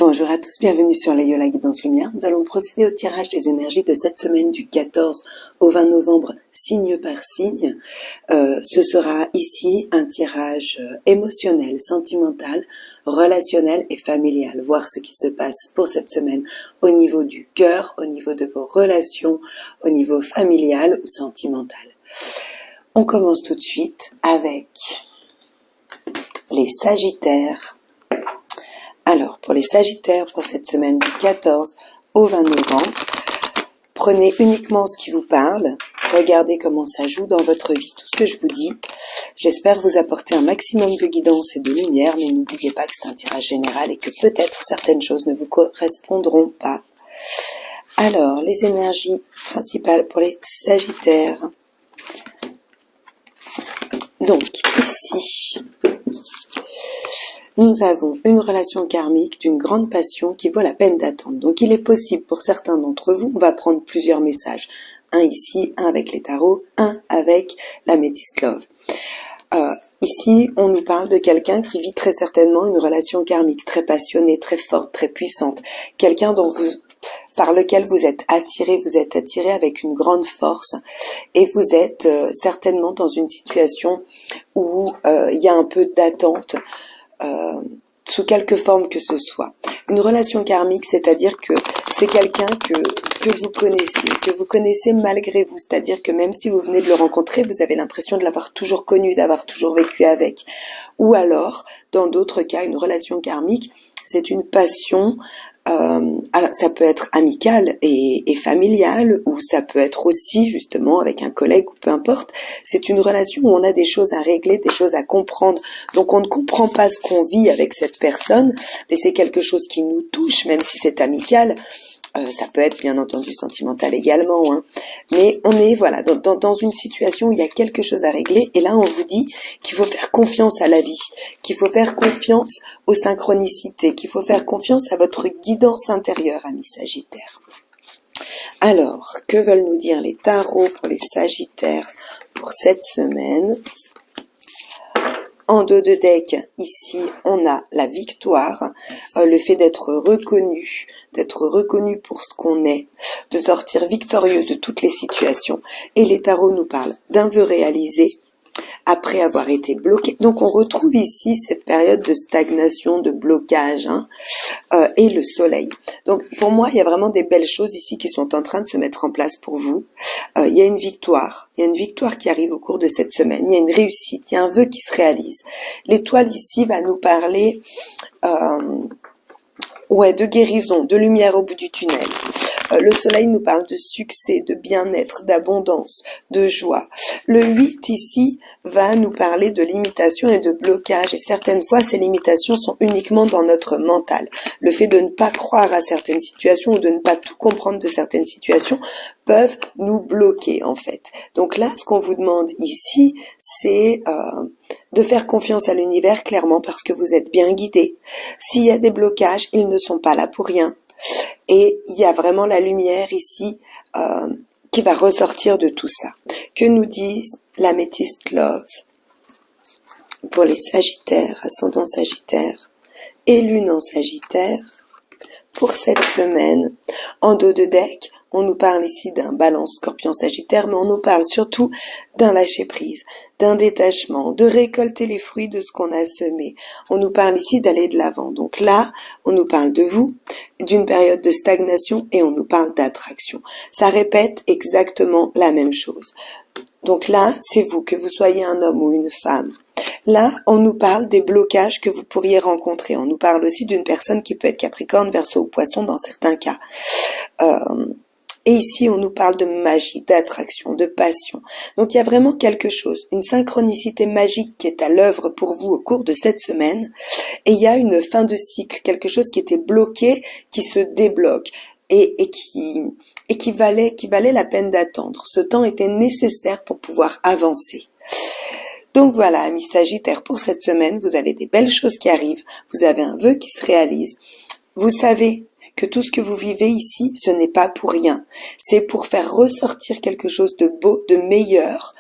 Bonjour à tous, bienvenue sur la Yola Guidance Lumière. Nous allons procéder au tirage des énergies de cette semaine du 14 au 20 novembre, signe par signe. Ce sera ici un tirage émotionnel, sentimental, relationnel et familial. Voir ce qui se passe pour cette semaine au niveau du cœur, au niveau de vos relations, au niveau familial ou sentimental. On commence tout de suite avec les Sagittaires. Alors, pour les Sagittaires, pour cette semaine du 14 au 20 novembre, prenez uniquement ce qui vous parle, regardez comment ça joue dans votre vie, tout ce que je vous dis. J'espère vous apporter un maximum de guidance et de lumière, mais n'oubliez pas que c'est un tirage général et que peut-être certaines choses ne vous correspondront pas. Alors, les énergies principales pour les Sagittaires. Donc, ici, nous avons une relation karmique d'une grande passion qui vaut la peine d'attendre. Donc il est possible pour certains d'entre vous, on va prendre plusieurs messages. Un ici, un avec les tarots, un avec l'Amethyst Love. Ici, on nous parle de quelqu'un qui vit très certainement une relation karmique très passionnée, très forte, très puissante. Quelqu'un par lequel vous êtes attiré avec une grande force et vous êtes certainement dans une situation où il y a un peu d'attente. Sous quelque forme que ce soit. Une relation karmique, c'est-à-dire que c'est quelqu'un que vous connaissez malgré vous, c'est-à-dire que même si vous venez de le rencontrer, vous avez l'impression de l'avoir toujours connu, d'avoir toujours vécu avec. Ou alors, dans d'autres cas, une relation karmique, c'est une passion, alors ça peut être amical et familial, ou ça peut être aussi justement avec un collègue ou peu importe. C'est une relation où on a des choses à régler, des choses à comprendre. Donc on ne comprend pas ce qu'on vit avec cette personne, mais c'est quelque chose qui nous touche, même si c'est amical. Ça peut être bien entendu sentimental également, hein. Mais on est voilà dans une situation où il y a quelque chose à régler, et là on vous dit qu'il faut faire confiance à la vie, qu'il faut faire confiance aux synchronicités, qu'il faut faire confiance à votre guidance intérieure, amis Sagittaires. Alors, que veulent nous dire les tarots pour les Sagittaires pour cette semaine? En dos de deck, ici, on a la victoire, le fait d'être reconnu pour ce qu'on est, de sortir victorieux de toutes les situations. Et les tarots nous parlent d'un vœu réalisé après avoir été bloqué. Donc on retrouve ici cette période de stagnation, de blocage, et le soleil. Donc pour moi, il y a vraiment des belles choses ici qui sont en train de se mettre en place pour vous. Il y a une victoire qui arrive au cours de cette semaine. Il y a une réussite, il y a un vœu qui se réalise. L'étoile ici va nous parler de guérison, de lumière au bout du tunnel. Le soleil nous parle de succès, de bien-être, d'abondance, de joie. Le 8 ici va nous parler de limitation et de blocage, et certaines fois ces limitations sont uniquement dans notre mental. Le fait de ne pas croire à certaines situations ou de ne pas tout comprendre de certaines situations peuvent nous bloquer en fait. Donc là, ce qu'on vous demande ici, c'est de faire confiance à l'univers clairement parce que vous êtes bien guidé. S'il y a des blocages, ils ne sont pas là pour rien. Et il y a vraiment la lumière ici qui va ressortir de tout ça. Que nous disent l'Amethyst Love pour les Sagittaires, ascendant Sagittaire et lune en Sagittaire pour cette semaine? En dos de deck, on nous parle ici d'un Balance Scorpion Sagittaire, mais on nous parle surtout d'un lâcher-prise, d'un détachement, de récolter les fruits de ce qu'on a semé. On nous parle ici d'aller de l'avant. Donc là, on nous parle de vous, d'une période de stagnation, et on nous parle d'attraction. Ça répète exactement la même chose. Donc là, c'est vous, que vous soyez un homme ou une femme. Là, on nous parle des blocages que vous pourriez rencontrer. On nous parle aussi d'une personne qui peut être Capricorne, Verseau ou Poisson dans certains cas. Et ici, on nous parle de magie, d'attraction, de passion. Donc, il y a vraiment quelque chose, une synchronicité magique qui est à l'œuvre pour vous au cours de cette semaine. Et il y a une fin de cycle, quelque chose qui était bloqué, qui se débloque et qui valait la peine d'attendre. Ce temps était nécessaire pour pouvoir avancer. Donc voilà, amis Sagittaires, pour cette semaine, vous avez des belles choses qui arrivent. Vous avez un vœu qui se réalise. Vous savez que tout ce que vous vivez ici, ce n'est pas pour rien. C'est pour faire ressortir quelque chose de beau, de meilleur.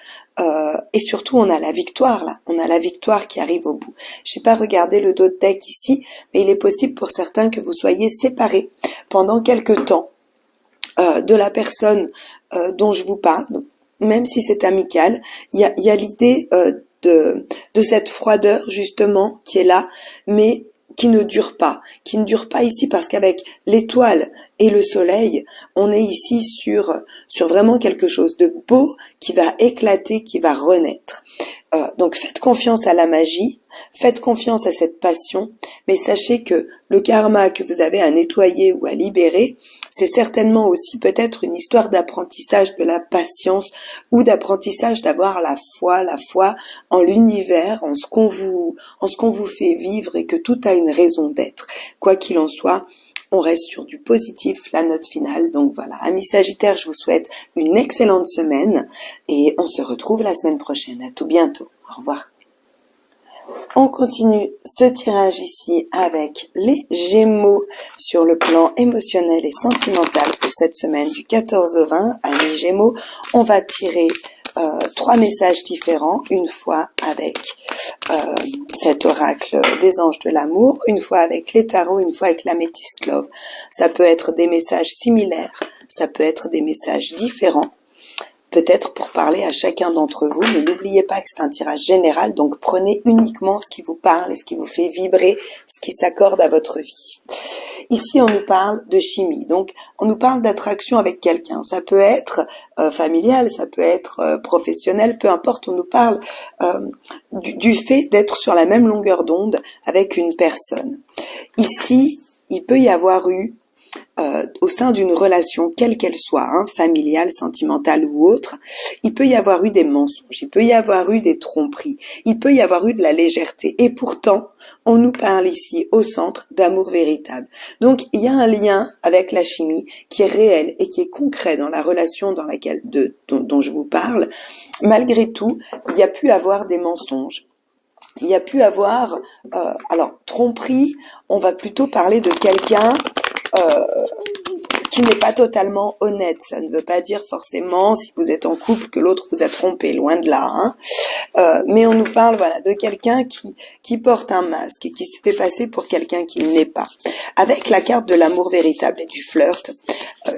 Et surtout, on a la victoire là. On a la victoire qui arrive au bout. J'ai pas regardé le dos de deck ici, mais il est possible pour certains que vous soyez séparés pendant quelque temps de la personne dont je vous parle. Donc, même si c'est amical, il y a l'idée de cette froideur justement qui est là, mais qui ne dure pas ici parce qu'avec l'étoile et le soleil, on est ici sur vraiment quelque chose de beau qui va éclater, qui va renaître. Donc faites confiance à la magie, faites confiance à cette passion, mais sachez que le karma que vous avez à nettoyer ou à libérer, c'est certainement aussi peut-être une histoire d'apprentissage de la patience ou d'apprentissage d'avoir la foi en l'univers, en ce qu'on vous fait vivre et que tout a une raison d'être. Quoi qu'il en soit, on reste sur du positif, la note finale. Donc voilà, amis Sagittaires, je vous souhaite une excellente semaine et on se retrouve la semaine prochaine. À tout bientôt. Au revoir. On continue ce tirage ici avec les Gémeaux sur le plan émotionnel et sentimental pour cette semaine du 14 au 20. Amis Gémeaux, on va tirer 3 messages différents, une fois avec cet oracle des anges de l'amour, une fois avec les tarots, une fois avec l'améthyste love. Ça peut être des messages similaires, ça peut être des messages différents, peut-être pour parler à chacun d'entre vous, mais n'oubliez pas que c'est un tirage général, donc prenez uniquement ce qui vous parle et ce qui vous fait vibrer, ce qui s'accorde à votre vie. Ici, on nous parle de chimie, donc on nous parle d'attraction avec quelqu'un. Ça peut être familial, ça peut être professionnel, peu importe, on nous parle du fait d'être sur la même longueur d'onde avec une personne. Ici, il peut y avoir eu au sein d'une relation, quelle qu'elle soit, familiale, sentimentale ou autre, il peut y avoir eu des mensonges, il peut y avoir eu des tromperies, il peut y avoir eu de la légèreté. Et pourtant, on nous parle ici au centre d'amour véritable. Donc, il y a un lien avec la chimie qui est réel et qui est concret dans la relation dans laquelle dont je vous parle. Malgré tout, il y a pu avoir des mensonges. Il y a pu avoir, tromperie, on va plutôt parler de quelqu'un qui n'est pas totalement honnête. Ça ne veut pas dire forcément, si vous êtes en couple, que l'autre vous a trompé, loin de là. Mais on nous parle de quelqu'un qui porte un masque et qui se fait passer pour quelqu'un qu'il n'est pas. Avec la carte de l'amour véritable et du flirt,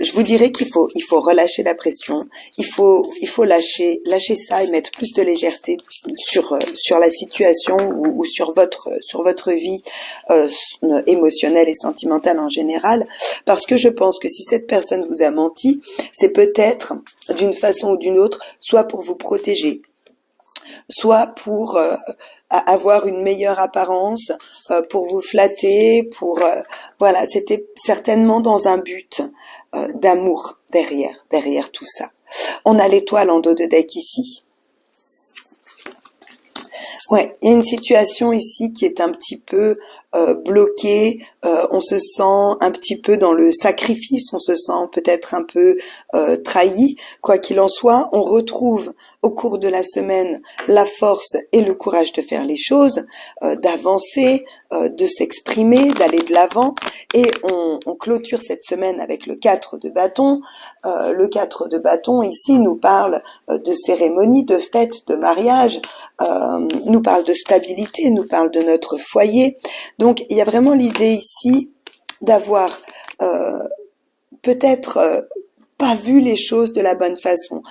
je vous dirais qu'il faut relâcher la pression, il faut lâcher ça et mettre plus de légèreté sur la situation ou sur votre vie émotionnelle et sentimentale en général, parce que je pense que si cette personne vous a menti, c'est peut-être d'une façon ou d'une autre, soit pour vous protéger, soit pour avoir une meilleure apparence, pour vous flatter, c'était certainement dans un but d'amour derrière tout ça. On a l'étoile en dos de deck ici. Ouais, il y a une situation ici qui est un petit peu bloquée, on se sent un petit peu dans le sacrifice, on se sent peut-être un peu trahi. Quoi qu'il en soit, on retrouve au cours de la semaine la force et le courage de faire les choses, d'avancer, de s'exprimer, d'aller de l'avant. Et on clôture cette semaine avec le 4 de bâton. Le 4 de bâton ici nous parle de cérémonie, de fête, de mariage, nous parle de stabilité, nous parle de notre foyer. Donc il y a vraiment l'idée ici d'avoir peut-être pas vu les choses de la bonne façon.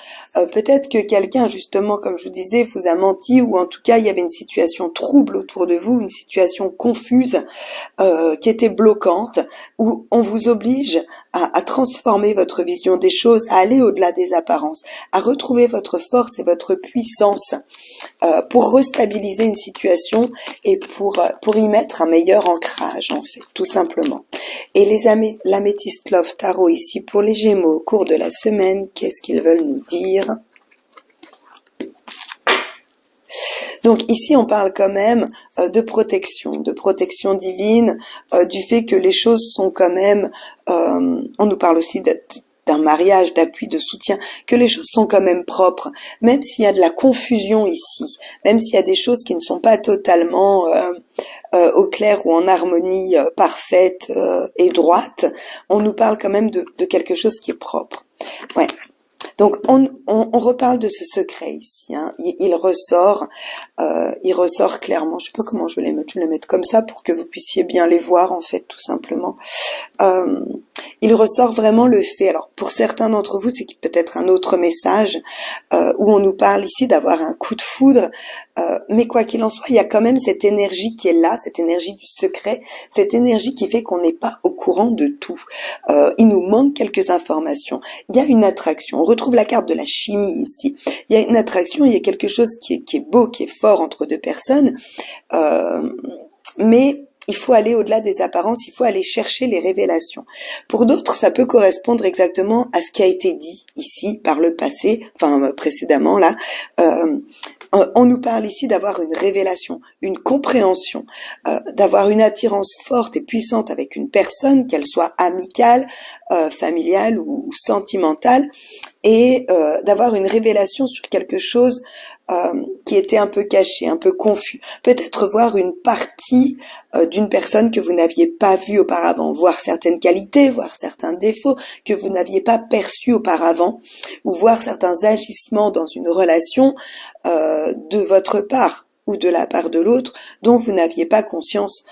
Peut-être que quelqu'un, justement, comme je vous disais, vous a menti, ou en tout cas, il y avait une situation trouble autour de vous, une situation confuse, qui était bloquante, où on vous oblige à transformer votre vision des choses, à aller au-delà des apparences, à retrouver votre force et votre puissance pour restabiliser une situation et pour y mettre un meilleur ancrage, en fait, tout simplement. Et l'améthyste love tarot ici pour les Gémeaux au cours de la semaine, qu'est-ce qu'ils veulent nous dire? Donc ici on parle quand même de protection divine, du fait que les choses sont quand même, on nous parle aussi d'un mariage, d'appui, de soutien, que les choses sont quand même propres, même s'il y a de la confusion ici, même s'il y a des choses qui ne sont pas totalement au clair ou en harmonie parfaite et droite, on nous parle quand même de quelque chose qui est propre. Ouais. Donc on reparle de ce secret ici. Hein. Il ressort clairement. Je sais pas comment je vais les mettre. Je vais les mettre comme ça pour que vous puissiez bien les voir en fait, tout simplement. Il ressort vraiment le fait. Alors pour certains d'entre vous, c'est peut-être un autre message où on nous parle ici d'avoir un coup de foudre. Mais quoi qu'il en soit, il y a quand même cette énergie qui est là, cette énergie du secret, cette énergie qui fait qu'on n'est pas au courant de tout. Il nous manque quelques informations. Il y a une attraction. On retrouve la carte de la chimie ici. Il y a une attraction, il y a quelque chose qui est beau, qui est fort entre deux personnes. Mais il faut aller au-delà des apparences, il faut aller chercher les révélations. Pour d'autres, ça peut correspondre exactement à ce qui a été dit ici par le passé, enfin précédemment là. On nous parle ici d'avoir une révélation, une compréhension, d'avoir une attirance forte et puissante avec une personne, qu'elle soit amicale, familiale ou sentimentale, et d'avoir une révélation sur quelque chose qui était un peu caché, un peu confus. Peut-être voir une partie d'une personne que vous n'aviez pas vue auparavant, voir certaines qualités, voir certains défauts que vous n'aviez pas perçus auparavant, ou voir certains agissements dans une relation de votre part ou de la part de l'autre dont vous n'aviez pas conscience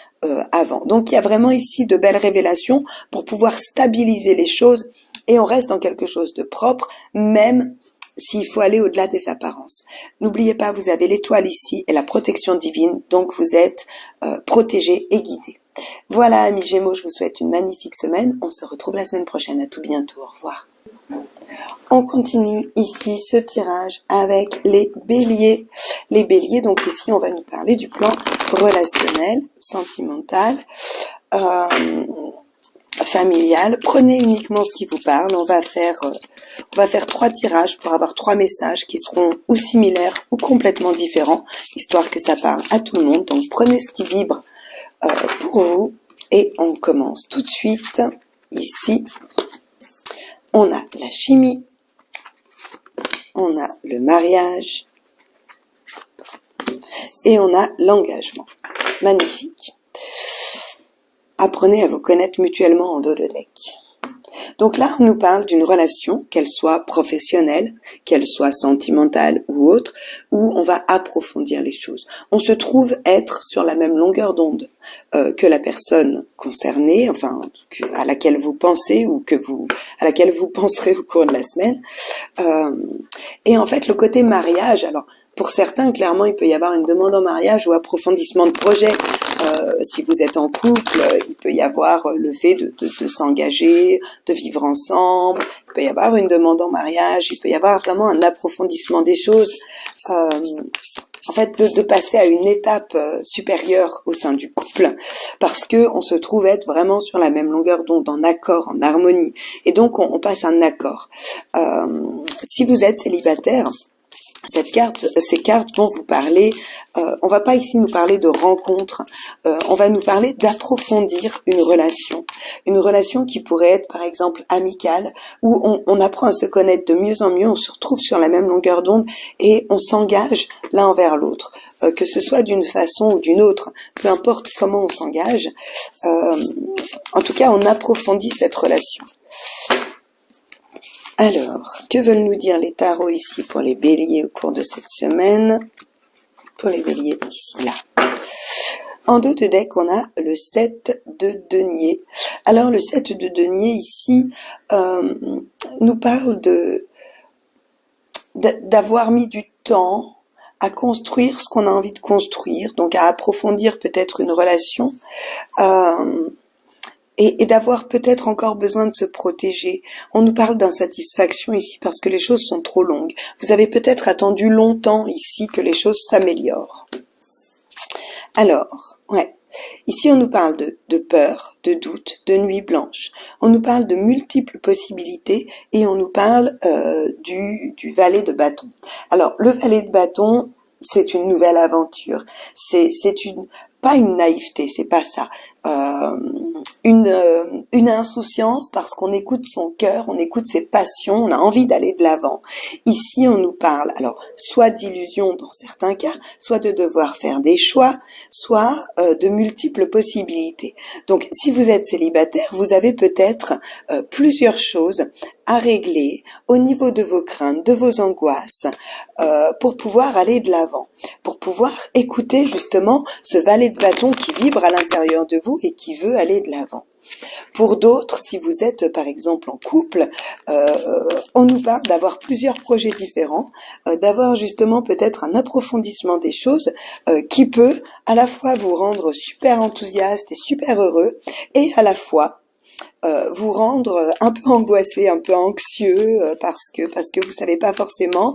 avant. Donc il y a vraiment ici de belles révélations pour pouvoir stabiliser les choses et on reste dans quelque chose de propre, même s'il faut aller au-delà des apparences. N'oubliez pas, vous avez l'étoile ici et la protection divine, donc vous êtes protégé et guidé. Voilà, amis Gémeaux, je vous souhaite une magnifique semaine. On se retrouve la semaine prochaine. À tout bientôt. Au revoir. On continue ici ce tirage avec les béliers. Les béliers, donc ici, on va nous parler du plan relationnel, sentimental, familial. Prenez uniquement ce qui vous parle. On va faire 3 tirages pour avoir 3 messages qui seront ou similaires ou complètement différents, histoire que ça parle à tout le monde. Donc prenez ce qui vibre pour vous et on commence tout de suite. Ici, on a la chimie, on a le mariage et on a l'engagement. Magnifique. Apprenez à vous connaître mutuellement en dos de deck. Donc là, on nous parle d'une relation, qu'elle soit professionnelle, qu'elle soit sentimentale ou autre, où on va approfondir les choses. On se trouve être sur la même longueur d'onde que la personne concernée, enfin à laquelle vous pensez ou à laquelle vous penserez au cours de la semaine. Et en fait, le côté mariage, alors pour certains, clairement, il peut y avoir une demande en mariage ou approfondissement de projet. Si vous êtes en couple, il peut y avoir le fait de s'engager, de vivre ensemble. Il peut y avoir une demande en mariage. Il peut y avoir vraiment un approfondissement des choses. En fait, de passer à une étape supérieure au sein du couple, parce que on se trouve être vraiment sur la même longueur d'onde, en accord, en harmonie. Et donc, on passe un accord. Si vous êtes célibataire, ces cartes vont vous parler, on va pas ici nous parler de rencontres, on va nous parler d'approfondir une relation qui pourrait être par exemple amicale, où on apprend à se connaître de mieux en mieux, on se retrouve sur la même longueur d'onde et on s'engage l'un envers l'autre, que ce soit d'une façon ou d'une autre, peu importe comment on s'engage, en tout cas on approfondit cette relation. Alors, que veulent nous dire les tarots ici pour les béliers au cours de cette semaine? Pour les béliers ici, là. En dos de deck, on a le 7 de denier. Alors, le 7 de denier ici nous parle d'avoir mis du temps à construire ce qu'on a envie de construire, donc à approfondir peut-être une relation. Et d'avoir peut-être encore besoin de se protéger. On nous parle d'insatisfaction ici parce que les choses sont trop longues. Vous avez peut-être attendu longtemps ici que les choses s'améliorent. Alors, ici on nous parle de peur, de doute, de nuit blanche. On nous parle de multiples possibilités et on nous parle du valet de bâton. Alors, le valet de bâton, c'est une nouvelle aventure. C'est pas une naïveté, c'est pas ça. une insouciance parce qu'on écoute son cœur, on écoute ses passions, on a envie d'aller de l'avant. Ici, on nous parle, alors, soit d'illusion dans certains cas, soit de devoir faire des choix, soit de multiples possibilités. Donc, si vous êtes célibataire, vous avez peut-être plusieurs choses à régler au niveau de vos craintes, de vos angoisses, pour pouvoir aller de l'avant, pour pouvoir écouter justement ce valet de bâton qui vibre à l'intérieur de vous et qui veut aller de l'avant. Pour d'autres, si vous êtes par exemple en couple, on nous parle d'avoir plusieurs projets différents, d'avoir justement peut-être un approfondissement des choses qui peut à la fois vous rendre super enthousiaste et super heureux et à la fois vous rendre un peu angoissé, un peu anxieux parce que vous savez pas forcément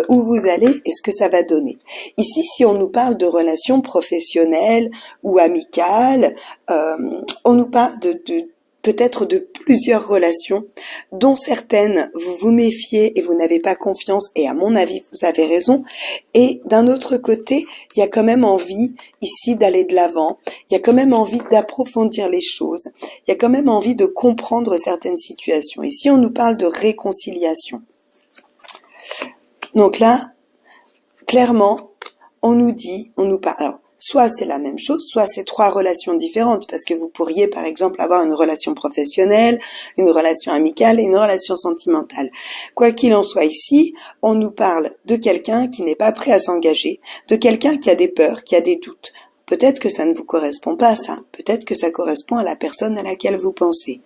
où vous allez et ce que ça va donner. Ici, si on nous parle de relations professionnelles ou amicales, on nous parle de peut-être de plusieurs relations, dont certaines vous vous méfiez et vous n'avez pas confiance, et à mon avis vous avez raison, et d'un autre côté, il y a quand même envie ici d'aller de l'avant, il y a quand même envie d'approfondir les choses, il y a quand même envie de comprendre certaines situations. Ici on nous parle de réconciliation. Donc là, clairement, on nous parle, alors, soit c'est la même chose, soit c'est trois relations différentes, parce que vous pourriez par exemple avoir une relation professionnelle, une relation amicale et une relation sentimentale. Quoi qu'il en soit ici, on nous parle de quelqu'un qui n'est pas prêt à s'engager, de quelqu'un qui a des peurs, qui a des doutes. Peut-être que ça ne vous correspond pas, ça. Peut-être que ça correspond à la personne à laquelle vous pensez.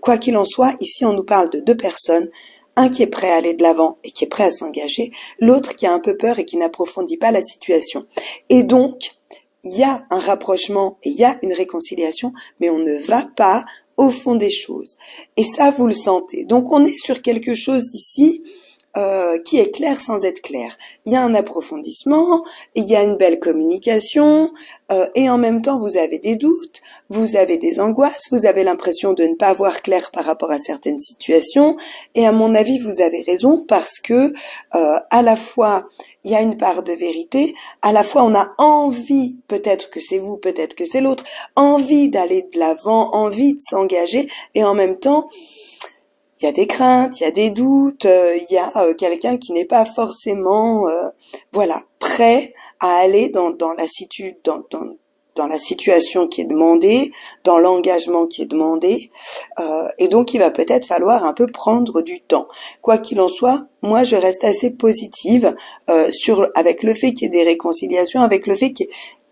Quoi qu'il en soit, ici on nous parle de deux personnes, un qui est prêt à aller de l'avant et qui est prêt à s'engager, l'autre qui a un peu peur et qui n'approfondit pas la situation. Et donc, il y a un rapprochement et il y a une réconciliation, mais on ne va pas au fond des choses. Et ça, vous le sentez. Donc, on est sur quelque chose ici qui est clair sans être clair. Il y a un approfondissement, il y a une belle communication, et en même temps vous avez des doutes, vous avez des angoisses, vous avez l'impression de ne pas voir clair par rapport à certaines situations, et à mon avis vous avez raison parce que à la fois il y a une part de vérité, à la fois on a envie, peut-être que c'est vous, peut-être que c'est l'autre, envie d'aller de l'avant, envie de s'engager, et en même temps il y a des craintes, il y a des doutes, il y a quelqu'un qui n'est pas forcément prêt à aller dans la situation qui est demandée, dans l'engagement qui est demandé, et donc il va peut-être falloir un peu prendre du temps. Quoi qu'il en soit, moi je reste assez positive avec le fait qu'il y ait des réconciliations, avec le fait qu'il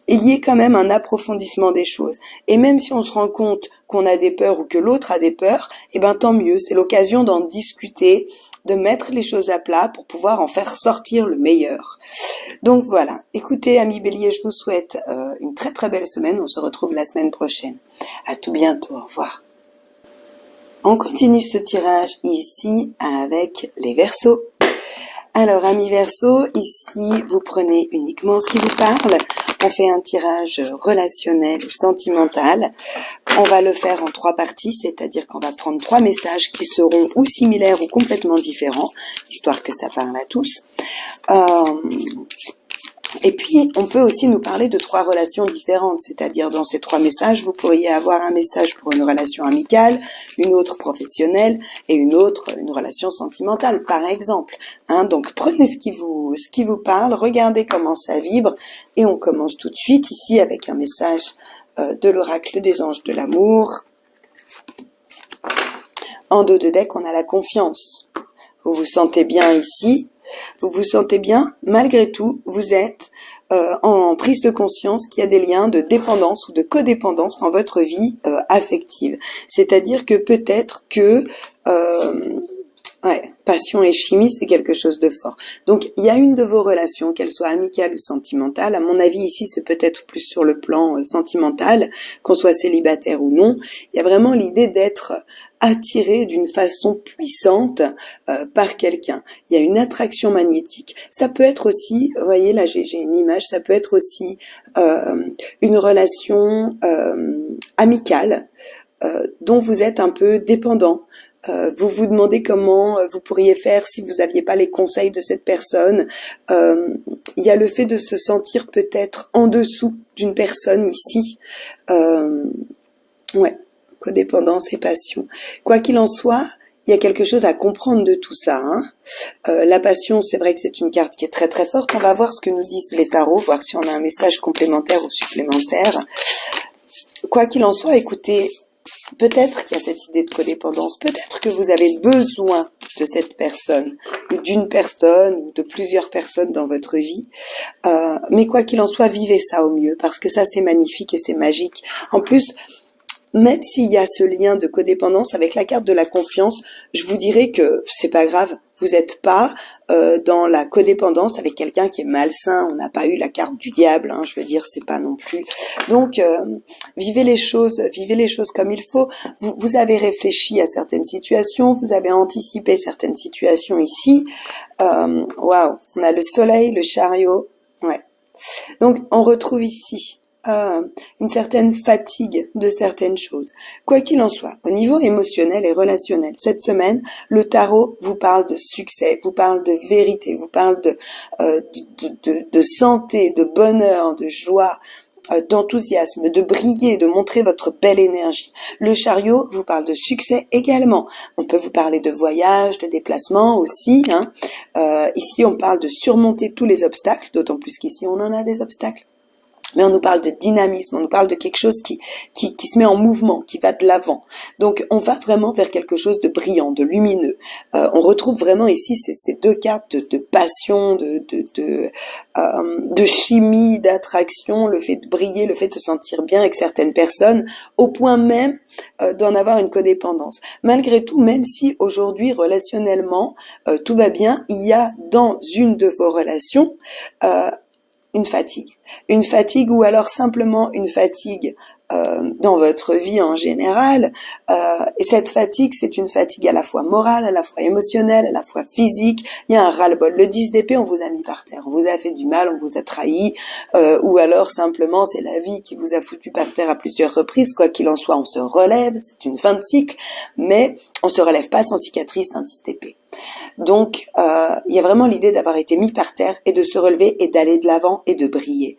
y ait quand même un approfondissement des choses. Et même si on se rend compte qu'on a des peurs ou que l'autre a des peurs, eh ben tant mieux, c'est l'occasion d'en discuter, de mettre les choses à plat pour pouvoir en faire sortir le meilleur. Donc voilà, écoutez amis Bélier, je vous souhaite une très très belle semaine, on se retrouve la semaine prochaine. À tout bientôt, au revoir. On continue ce tirage ici avec les Verseaux. Alors amis Verseaux, ici vous prenez uniquement ce qui vous parle. On fait un tirage relationnel, sentimental. On va le faire en 3 parties, c'est-à-dire qu'on va prendre 3 messages qui seront ou similaires ou complètement différents, histoire que ça parle à tous. Et puis, on peut aussi nous parler de 3 relations différentes, c'est-à-dire dans ces 3 messages, vous pourriez avoir un message pour une relation amicale, une autre professionnelle et une relation sentimentale, par exemple. Donc, prenez ce qui vous parle, regardez comment ça vibre, et on commence tout de suite ici avec un message de l'oracle des anges de l'amour. En dos de deck, on a la confiance. Vous vous sentez bien ici. Vous vous sentez bien, malgré tout, vous êtes en prise de conscience qu'il y a des liens de dépendance ou de codépendance dans votre vie affective. C'est-à-dire que peut-être que passion et chimie, c'est quelque chose de fort. Donc, il y a une de vos relations, qu'elle soit amicale ou sentimentale. À mon avis, ici, c'est peut-être plus sur le plan sentimental, qu'on soit célibataire ou non. Il y a vraiment l'idée d'être attiré d'une façon puissante par quelqu'un. Il y a une attraction magnétique. Ça peut être aussi, vous voyez, là, j'ai une image, ça peut être aussi une relation amicale dont vous êtes un peu dépendant. Vous vous demandez comment vous pourriez faire si vous n'aviez pas les conseils de cette personne. Il y a le fait de se sentir peut-être en dessous d'une personne ici. Ouais, codépendance et passion. Quoi qu'il en soit, il y a quelque chose à comprendre de tout ça. La passion, c'est vrai que c'est une carte qui est très très forte. On va voir ce que nous disent les tarots, voir si on a un message complémentaire ou supplémentaire. Quoi qu'il en soit, écoutez, peut-être qu'il y a cette idée de codépendance, peut-être que vous avez besoin de cette personne, ou d'une personne, ou de plusieurs personnes dans votre vie, mais quoi qu'il en soit, vivez ça au mieux, parce que ça c'est magnifique et c'est magique. En plus, même s'il y a ce lien de codépendance avec la carte de la confiance, je vous dirais que c'est pas grave. Vous n'êtes pas dans la codépendance avec quelqu'un qui est malsain. On n'a pas eu la carte du diable, je veux dire, c'est pas non plus. Donc, vivez les choses comme il faut. Vous avez réfléchi à certaines situations, vous avez anticipé certaines situations ici. Waouh, on a le soleil, le chariot. Ouais. Donc, on retrouve ici une certaine fatigue de certaines choses. Quoi qu'il en soit, au niveau émotionnel et relationnel, cette semaine, le tarot vous parle de succès, vous parle de vérité, vous parle de santé, de bonheur, de joie, d'enthousiasme, de briller, de montrer votre belle énergie. Le chariot vous parle de succès également. On peut vous parler de voyage, de déplacement aussi. Ici, on parle de surmonter tous les obstacles, d'autant plus qu'ici, on en a des obstacles. Mais on nous parle de dynamisme, on nous parle de quelque chose qui se met en mouvement, qui va de l'avant. Donc on va vraiment vers quelque chose de brillant, de lumineux. On retrouve vraiment ici ces deux cartes de passion, de chimie, d'attraction, le fait de briller, le fait de se sentir bien avec certaines personnes, au point même d'en avoir une codépendance. Malgré tout, même si aujourd'hui relationnellement tout va bien, il y a dans une de vos relations une fatigue ou alors simplement une fatigue dans votre vie en général, et cette fatigue, c'est une fatigue à la fois morale, à la fois émotionnelle, à la fois physique. Il y a un ras-le-bol. Le 10 d'épée, on vous a mis par terre, on vous a fait du mal, on vous a trahi, ou alors simplement c'est la vie qui vous a foutu par terre à plusieurs reprises. Quoi qu'il en soit, on se relève, c'est une fin de cycle, mais on se relève pas sans cicatrice d'un 10 d'épée. Donc, il y a vraiment l'idée d'avoir été mis par terre et de se relever et d'aller de l'avant et de briller.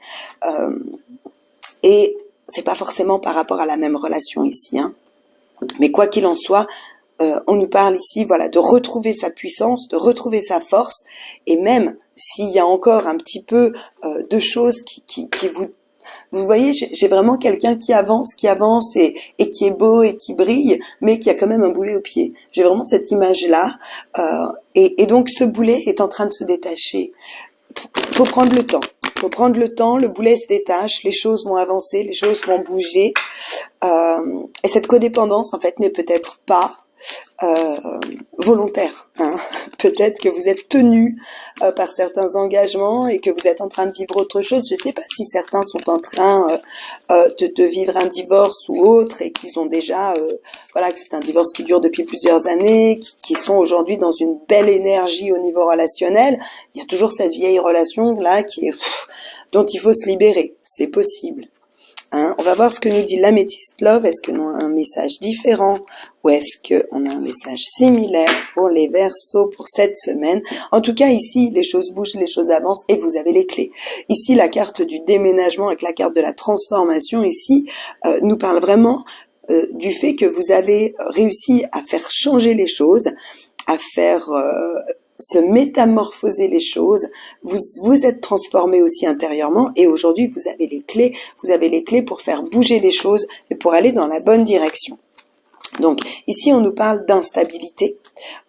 Et c'est pas forcément par rapport à la même relation ici, mais quoi qu'il en soit, on nous parle ici, voilà, de retrouver sa puissance, de retrouver sa force, et même s'il y a encore un petit peu de choses qui vous voyez, j'ai vraiment quelqu'un qui avance et qui est beau et qui brille, mais qui a quand même un boulet au pied. J'ai vraiment cette image-là, et donc ce boulet est en train de se détacher. Faut prendre le temps. Le boulet se détache, les choses vont avancer, les choses vont bouger, et cette codépendance, en fait, n'est peut-être pas volontaire. Peut-être que vous êtes tenu par certains engagements et que vous êtes en train de vivre autre chose. Je ne sais pas si certains sont en train de vivre un divorce ou autre et qu'ils ont déjà, que c'est un divorce qui dure depuis plusieurs années, qui sont aujourd'hui dans une belle énergie au niveau relationnel. Il y a toujours cette vieille relation là dont il faut se libérer. C'est possible. On va voir ce que nous dit l'améthyste love. Est-ce que nous avons un message différent ou est-ce qu'on a un message similaire pour les Verseaux pour cette semaine? En tout cas, ici, les choses bougent, les choses avancent et vous avez les clés. Ici, la carte du déménagement avec la carte de la transformation ici nous parle vraiment du fait que vous avez réussi à faire changer les choses, à faire se métamorphoser les choses, vous êtes transformé aussi intérieurement et aujourd'hui vous avez les clés pour faire bouger les choses et pour aller dans la bonne direction. Donc ici on nous parle d'instabilité,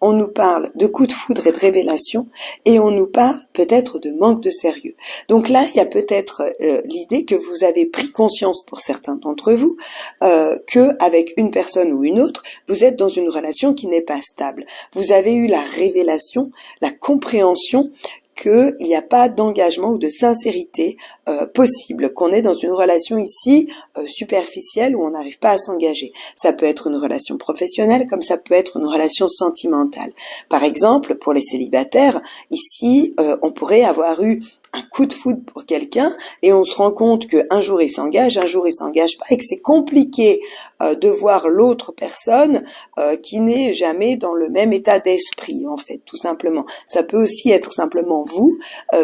on nous parle de coups de foudre et de révélation et on nous parle peut-être de manque de sérieux. Donc là il y a peut-être l'idée que vous avez pris conscience pour certains d'entre vous que avec une personne ou une autre vous êtes dans une relation qui n'est pas stable. Vous avez eu la révélation, la compréhension qu'il n'y a pas d'engagement ou de sincérité possible, qu'on est dans une relation ici superficielle où on n'arrive pas à s'engager. Ça peut être une relation professionnelle comme ça peut être une relation sentimentale. Par exemple, pour les célibataires, ici, on pourrait avoir eu un coup de foudre pour quelqu'un et on se rend compte qu'un jour il s'engage, un jour il s'engage pas et que c'est compliqué de voir l'autre personne qui n'est jamais dans le même état d'esprit en fait, tout simplement. Ça peut aussi être simplement vous,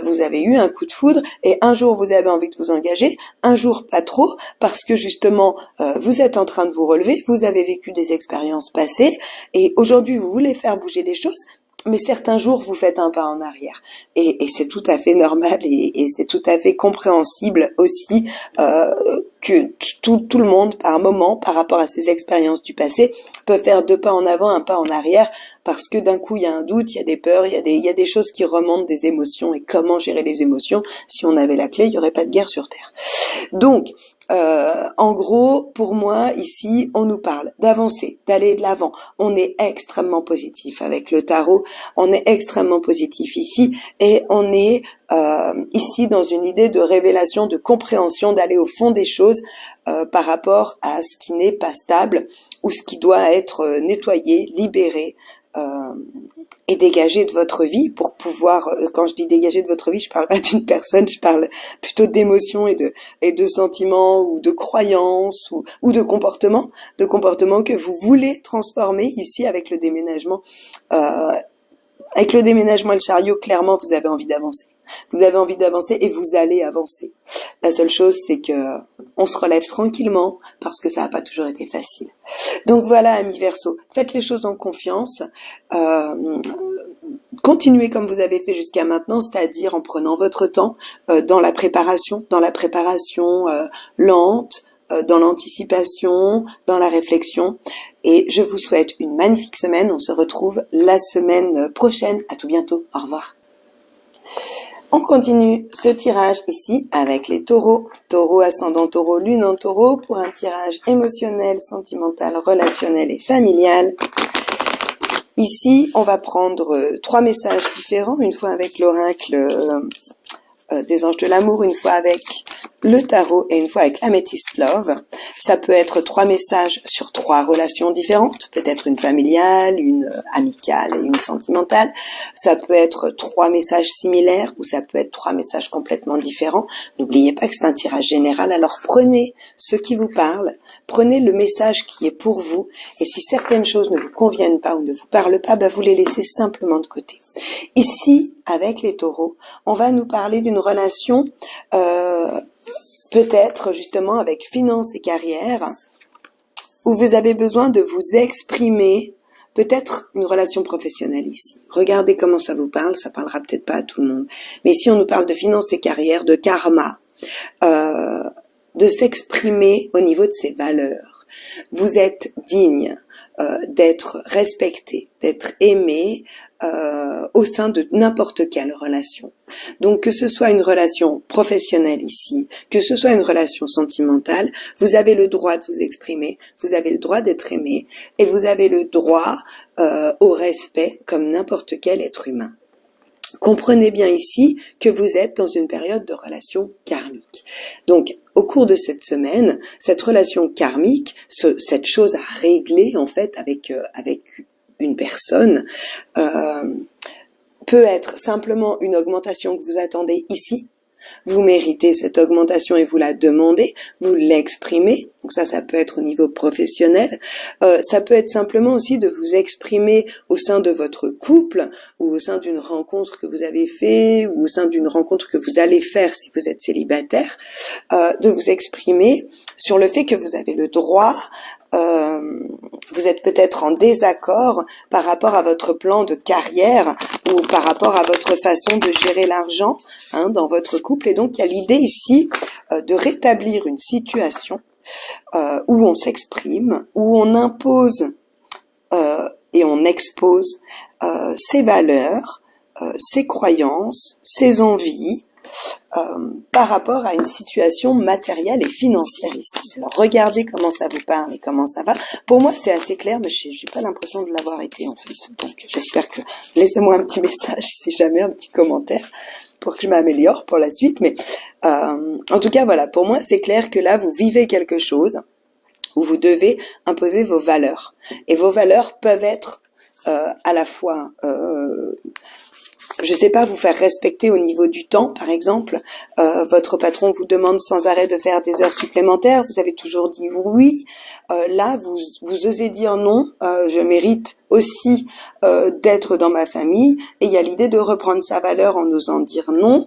vous avez eu un coup de foudre et un jour vous avez envie de vous engager, un jour pas trop parce que justement vous êtes en train de vous relever, vous avez vécu des expériences passées et aujourd'hui vous voulez faire bouger les choses. Mais certains jours, vous faites un pas en arrière. Et c'est tout à fait normal et c'est tout à fait compréhensible aussi que tout le monde, par moment, par rapport à ses expériences du passé, peut faire 2 pas en avant, un pas en arrière, parce que d'un coup, il y a un doute, il y a des peurs, il y a des choses qui remontent des émotions. Et comment gérer les émotions? Si on avait la clé, il n'y aurait pas de guerre sur Terre. Donc, en gros, pour moi, ici, on nous parle d'avancer, d'aller de l'avant. On est extrêmement positif avec le tarot. On est extrêmement positif ici et on est ici dans une idée de révélation, de compréhension, d'aller au fond des choses par rapport à ce qui n'est pas stable ou ce qui doit être nettoyé, libéré. Et dégager de votre vie pour pouvoir, quand je dis dégager de votre vie, je parle pas d'une personne, je parle plutôt d'émotions et de sentiments ou de croyances ou de comportements que vous voulez transformer ici avec le déménagement. Avec le déménagement et le chariot, clairement, vous avez envie d'avancer. Vous avez envie d'avancer et vous allez avancer. La seule chose, c'est que on se relève tranquillement parce que ça n'a pas toujours été facile. Donc voilà, amis Verseau, faites les choses en confiance. Continuez comme vous avez fait jusqu'à maintenant, c'est-à-dire en prenant votre temps dans la préparation lente, dans l'anticipation, dans la réflexion. Et je vous souhaite une magnifique semaine. On se retrouve la semaine prochaine. À tout bientôt. Au revoir. On continue ce tirage ici avec les taureaux. Taureau, ascendant taureau, lune en taureau pour un tirage émotionnel, sentimental, relationnel et familial. Ici, on va prendre 3 messages différents, une fois avec l'oracle des anges de l'amour, une fois avec le tarot et une fois avec l'Amethyst Love. Ça peut être 3 messages sur 3 relations différentes, peut-être une familiale, une amicale et une sentimentale. Ça peut être 3 messages similaires ou ça peut être 3 messages complètement différents. N'oubliez pas que c'est un tirage général, alors prenez ce qui vous parle, prenez le message qui est pour vous et si certaines choses ne vous conviennent pas ou ne vous parlent pas, vous les laissez simplement de côté. Ici, avec les taureaux, on va nous parler d'une relation peut-être justement avec finance et carrière, où vous avez besoin de vous exprimer, peut-être une relation professionnelle ici. Regardez comment ça vous parle, ça parlera peut-être pas à tout le monde. Mais ici on nous parle de finance et carrière, de karma, de s'exprimer au niveau de ses valeurs. Vous êtes digne d'être respecté, d'être aimé au sein de n'importe quelle relation. Donc que ce soit une relation professionnelle ici, que ce soit une relation sentimentale, vous avez le droit de vous exprimer, vous avez le droit d'être aimé et vous avez le droit au respect comme n'importe quel être humain. Comprenez bien ici que vous êtes dans une période de relation karmique. Donc, au cours de cette semaine, cette relation karmique, cette chose à régler en fait avec une personne, peut être simplement une augmentation que vous attendez ici. Vous méritez cette augmentation et vous la demandez, vous l'exprimez. Donc ça peut être au niveau professionnel. Ça peut être simplement aussi de vous exprimer au sein de votre couple ou au sein d'une rencontre que vous avez fait ou au sein d'une rencontre que vous allez faire si vous êtes célibataire, de vous exprimer sur le fait que vous avez le droit. Vous êtes peut-être en désaccord par rapport à votre plan de carrière ou par rapport à votre façon de gérer l'argent dans votre couple. Et donc, il y a l'idée ici de rétablir une situation où on s'exprime, où on impose et on expose ses valeurs, ses croyances, ses envies, par rapport à une situation matérielle et financière ici. Alors regardez comment ça vous parle et comment ça va. Pour moi c'est assez clair, mais j'ai pas l'impression de l'avoir été en fait. Donc j'espère que laissez-moi un petit message si jamais, un petit commentaire pour que je m'améliore pour la suite. Mais en tout cas voilà, pour moi c'est clair que là vous vivez quelque chose où vous devez imposer vos valeurs. Et vos valeurs peuvent être à la fois je sais pas, vous faire respecter au niveau du temps, par exemple. Votre patron vous demande sans arrêt de faire des heures supplémentaires, vous avez toujours dit oui. Là, vous osez dire non, je mérite aussi d'être dans ma famille, et il y a l'idée de reprendre sa valeur en osant dire non,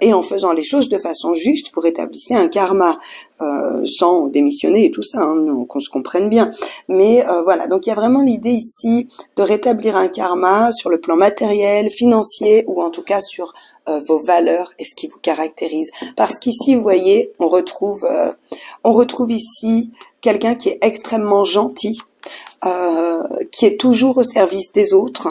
et en faisant les choses de façon juste pour établir un karma, sans démissionner et tout ça, hein, qu'on se comprenne bien. Mais voilà, donc il y a vraiment l'idée ici de rétablir un karma sur le plan matériel, financier, ou en tout cas sur vos valeurs et ce qui vous caractérise. Parce qu'ici, vous voyez, on retrouve ici quelqu'un qui est extrêmement gentil, qui est toujours au service des autres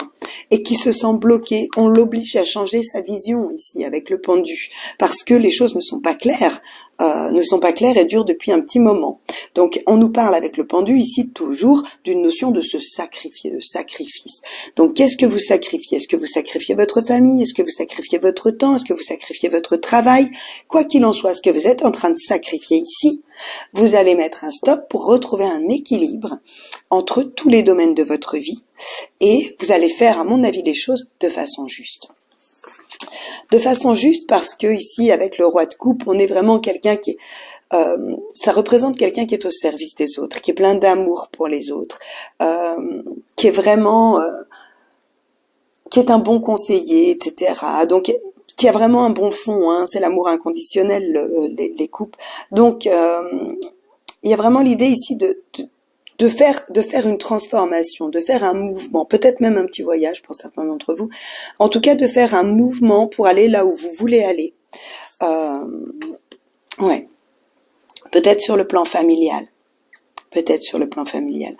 et qui se sent bloqué. On l'oblige à changer sa vision ici avec le pendu, parce que les choses ne sont pas claires et durent depuis un petit moment. Donc on nous parle avec le pendu ici toujours d'une notion de se sacrifier, de sacrifice. Donc qu'est-ce que vous sacrifiez? Est-ce que vous sacrifiez votre famille? Est-ce que vous sacrifiez votre temps? Est-ce que vous sacrifiez votre travail? Quoi qu'il en soit, ce que vous êtes en train de sacrifier ici, vous allez mettre un stop pour retrouver un équilibre entre tous les domaines de votre vie, et vous allez faire, à mon avis, les choses de façon juste. De façon juste parce que ici, avec le roi de coupe, on est vraiment quelqu'un qui est, ça représente quelqu'un qui est au service des autres, qui est plein d'amour pour les autres, qui est vraiment, qui est un bon conseiller, etc. Donc, qui a vraiment un bon fond, hein, c'est l'amour inconditionnel, les couples. Donc, il y a vraiment l'idée ici de faire une transformation, de faire un mouvement, peut-être même un petit voyage pour certains d'entre vous. En tout cas, de faire un mouvement pour aller là où vous voulez aller. Ouais. Peut-être sur le plan familial. Peut-être sur le plan familial.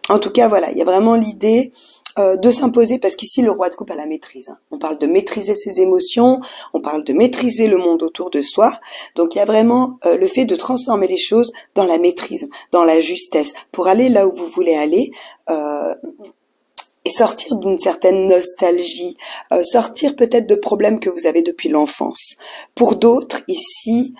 En tout cas, voilà, il y a vraiment l'idée de s'imposer, parce qu'ici le roi de coupe a la maîtrise. Hein. On parle de maîtriser ses émotions, on parle de maîtriser le monde autour de soi. Donc il y a vraiment le fait de transformer les choses dans la maîtrise, dans la justesse, pour aller là où vous voulez aller, et sortir d'une certaine nostalgie, sortir peut-être de problèmes que vous avez depuis l'enfance. Pour d'autres, ici,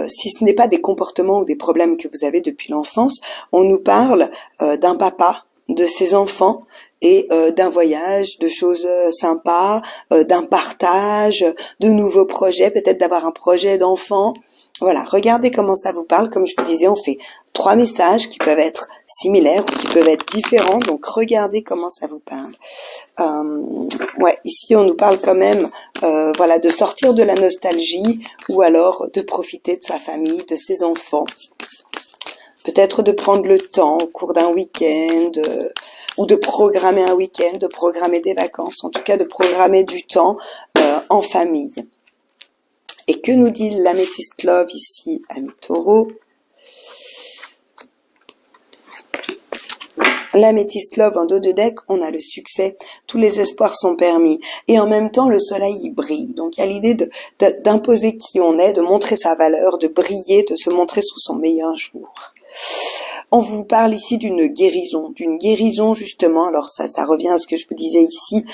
si ce n'est pas des comportements ou des problèmes que vous avez depuis l'enfance, on nous parle d'un papa, de ses enfants, et d'un voyage, de choses sympas, d'un partage, de nouveaux projets, peut-être d'avoir un projet d'enfant. Voilà, regardez comment ça vous parle. Comme je vous disais, on fait 3 messages qui peuvent être similaires ou qui peuvent être différents, donc regardez comment ça vous parle. Ouais, ici on nous parle quand même, voilà, de sortir de la nostalgie, ou alors de profiter de sa famille, de ses enfants. Peut-être de prendre le temps au cours d'un week-end, ou de programmer un week-end, de programmer des vacances, en tout cas de programmer du temps en famille. Et que nous dit l'améthyste love ici, ami taureau? L'améthyste love en dos de deck, on a le succès, tous les espoirs sont permis. Et en même temps, le soleil y brille. Donc il y a l'idée d'imposer qui on est, de montrer sa valeur, de briller, de se montrer sous son meilleur jour. On vous parle ici d'une guérison justement, alors ça revient à ce que je vous disais ici,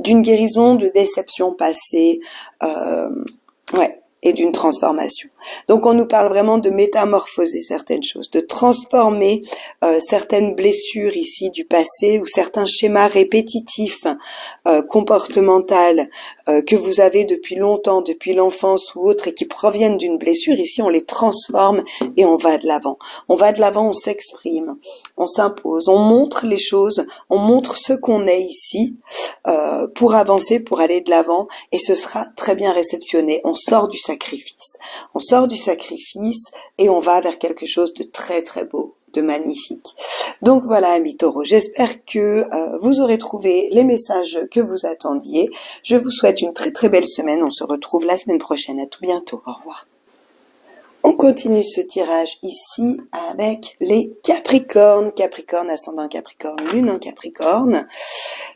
d'une guérison de déception passée, ouais, et d'une transformation. Donc on nous parle vraiment de métamorphoser certaines choses, de transformer certaines blessures ici du passé, ou certains schémas répétitifs comportementaux que vous avez depuis longtemps, depuis l'enfance ou autre, et qui proviennent d'une blessure. Ici on les transforme et on va de l'avant. On va de l'avant, on s'exprime, on s'impose, on montre les choses, on montre ce qu'on est ici pour avancer, pour aller de l'avant, et ce sera très bien réceptionné. On sort du sacrifice. On sort du sacrifice et on va vers quelque chose de très très beau, de magnifique. Donc voilà, amis taureaux, j'espère que vous aurez trouvé les messages que vous attendiez. Je vous souhaite une très très belle semaine. On se retrouve la semaine prochaine. À tout bientôt. Au revoir. On continue ce tirage ici avec les Capricornes. Capricorne, ascendant Capricorne, lune en Capricorne.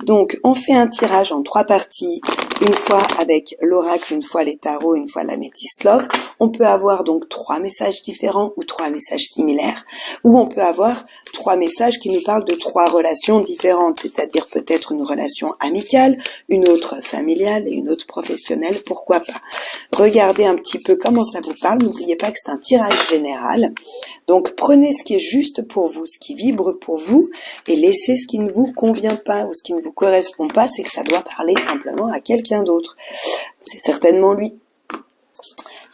Donc, on fait un tirage en 3 parties. Une fois avec l'oracle, une fois les tarots, une fois l'améthyste love. On peut avoir donc 3 messages différents ou 3 messages similaires. Ou on peut avoir 3 3 messages qui nous parlent de 3 relations différentes, c'est-à-dire peut-être une relation amicale, une autre familiale et une autre professionnelle, pourquoi pas. Regardez un petit peu comment ça vous parle, n'oubliez pas que c'est un tirage général, donc prenez ce qui est juste pour vous, ce qui vibre pour vous, et laissez ce qui ne vous convient pas ou ce qui ne vous correspond pas, c'est que ça doit parler simplement à quelqu'un d'autre. C'est certainement lui.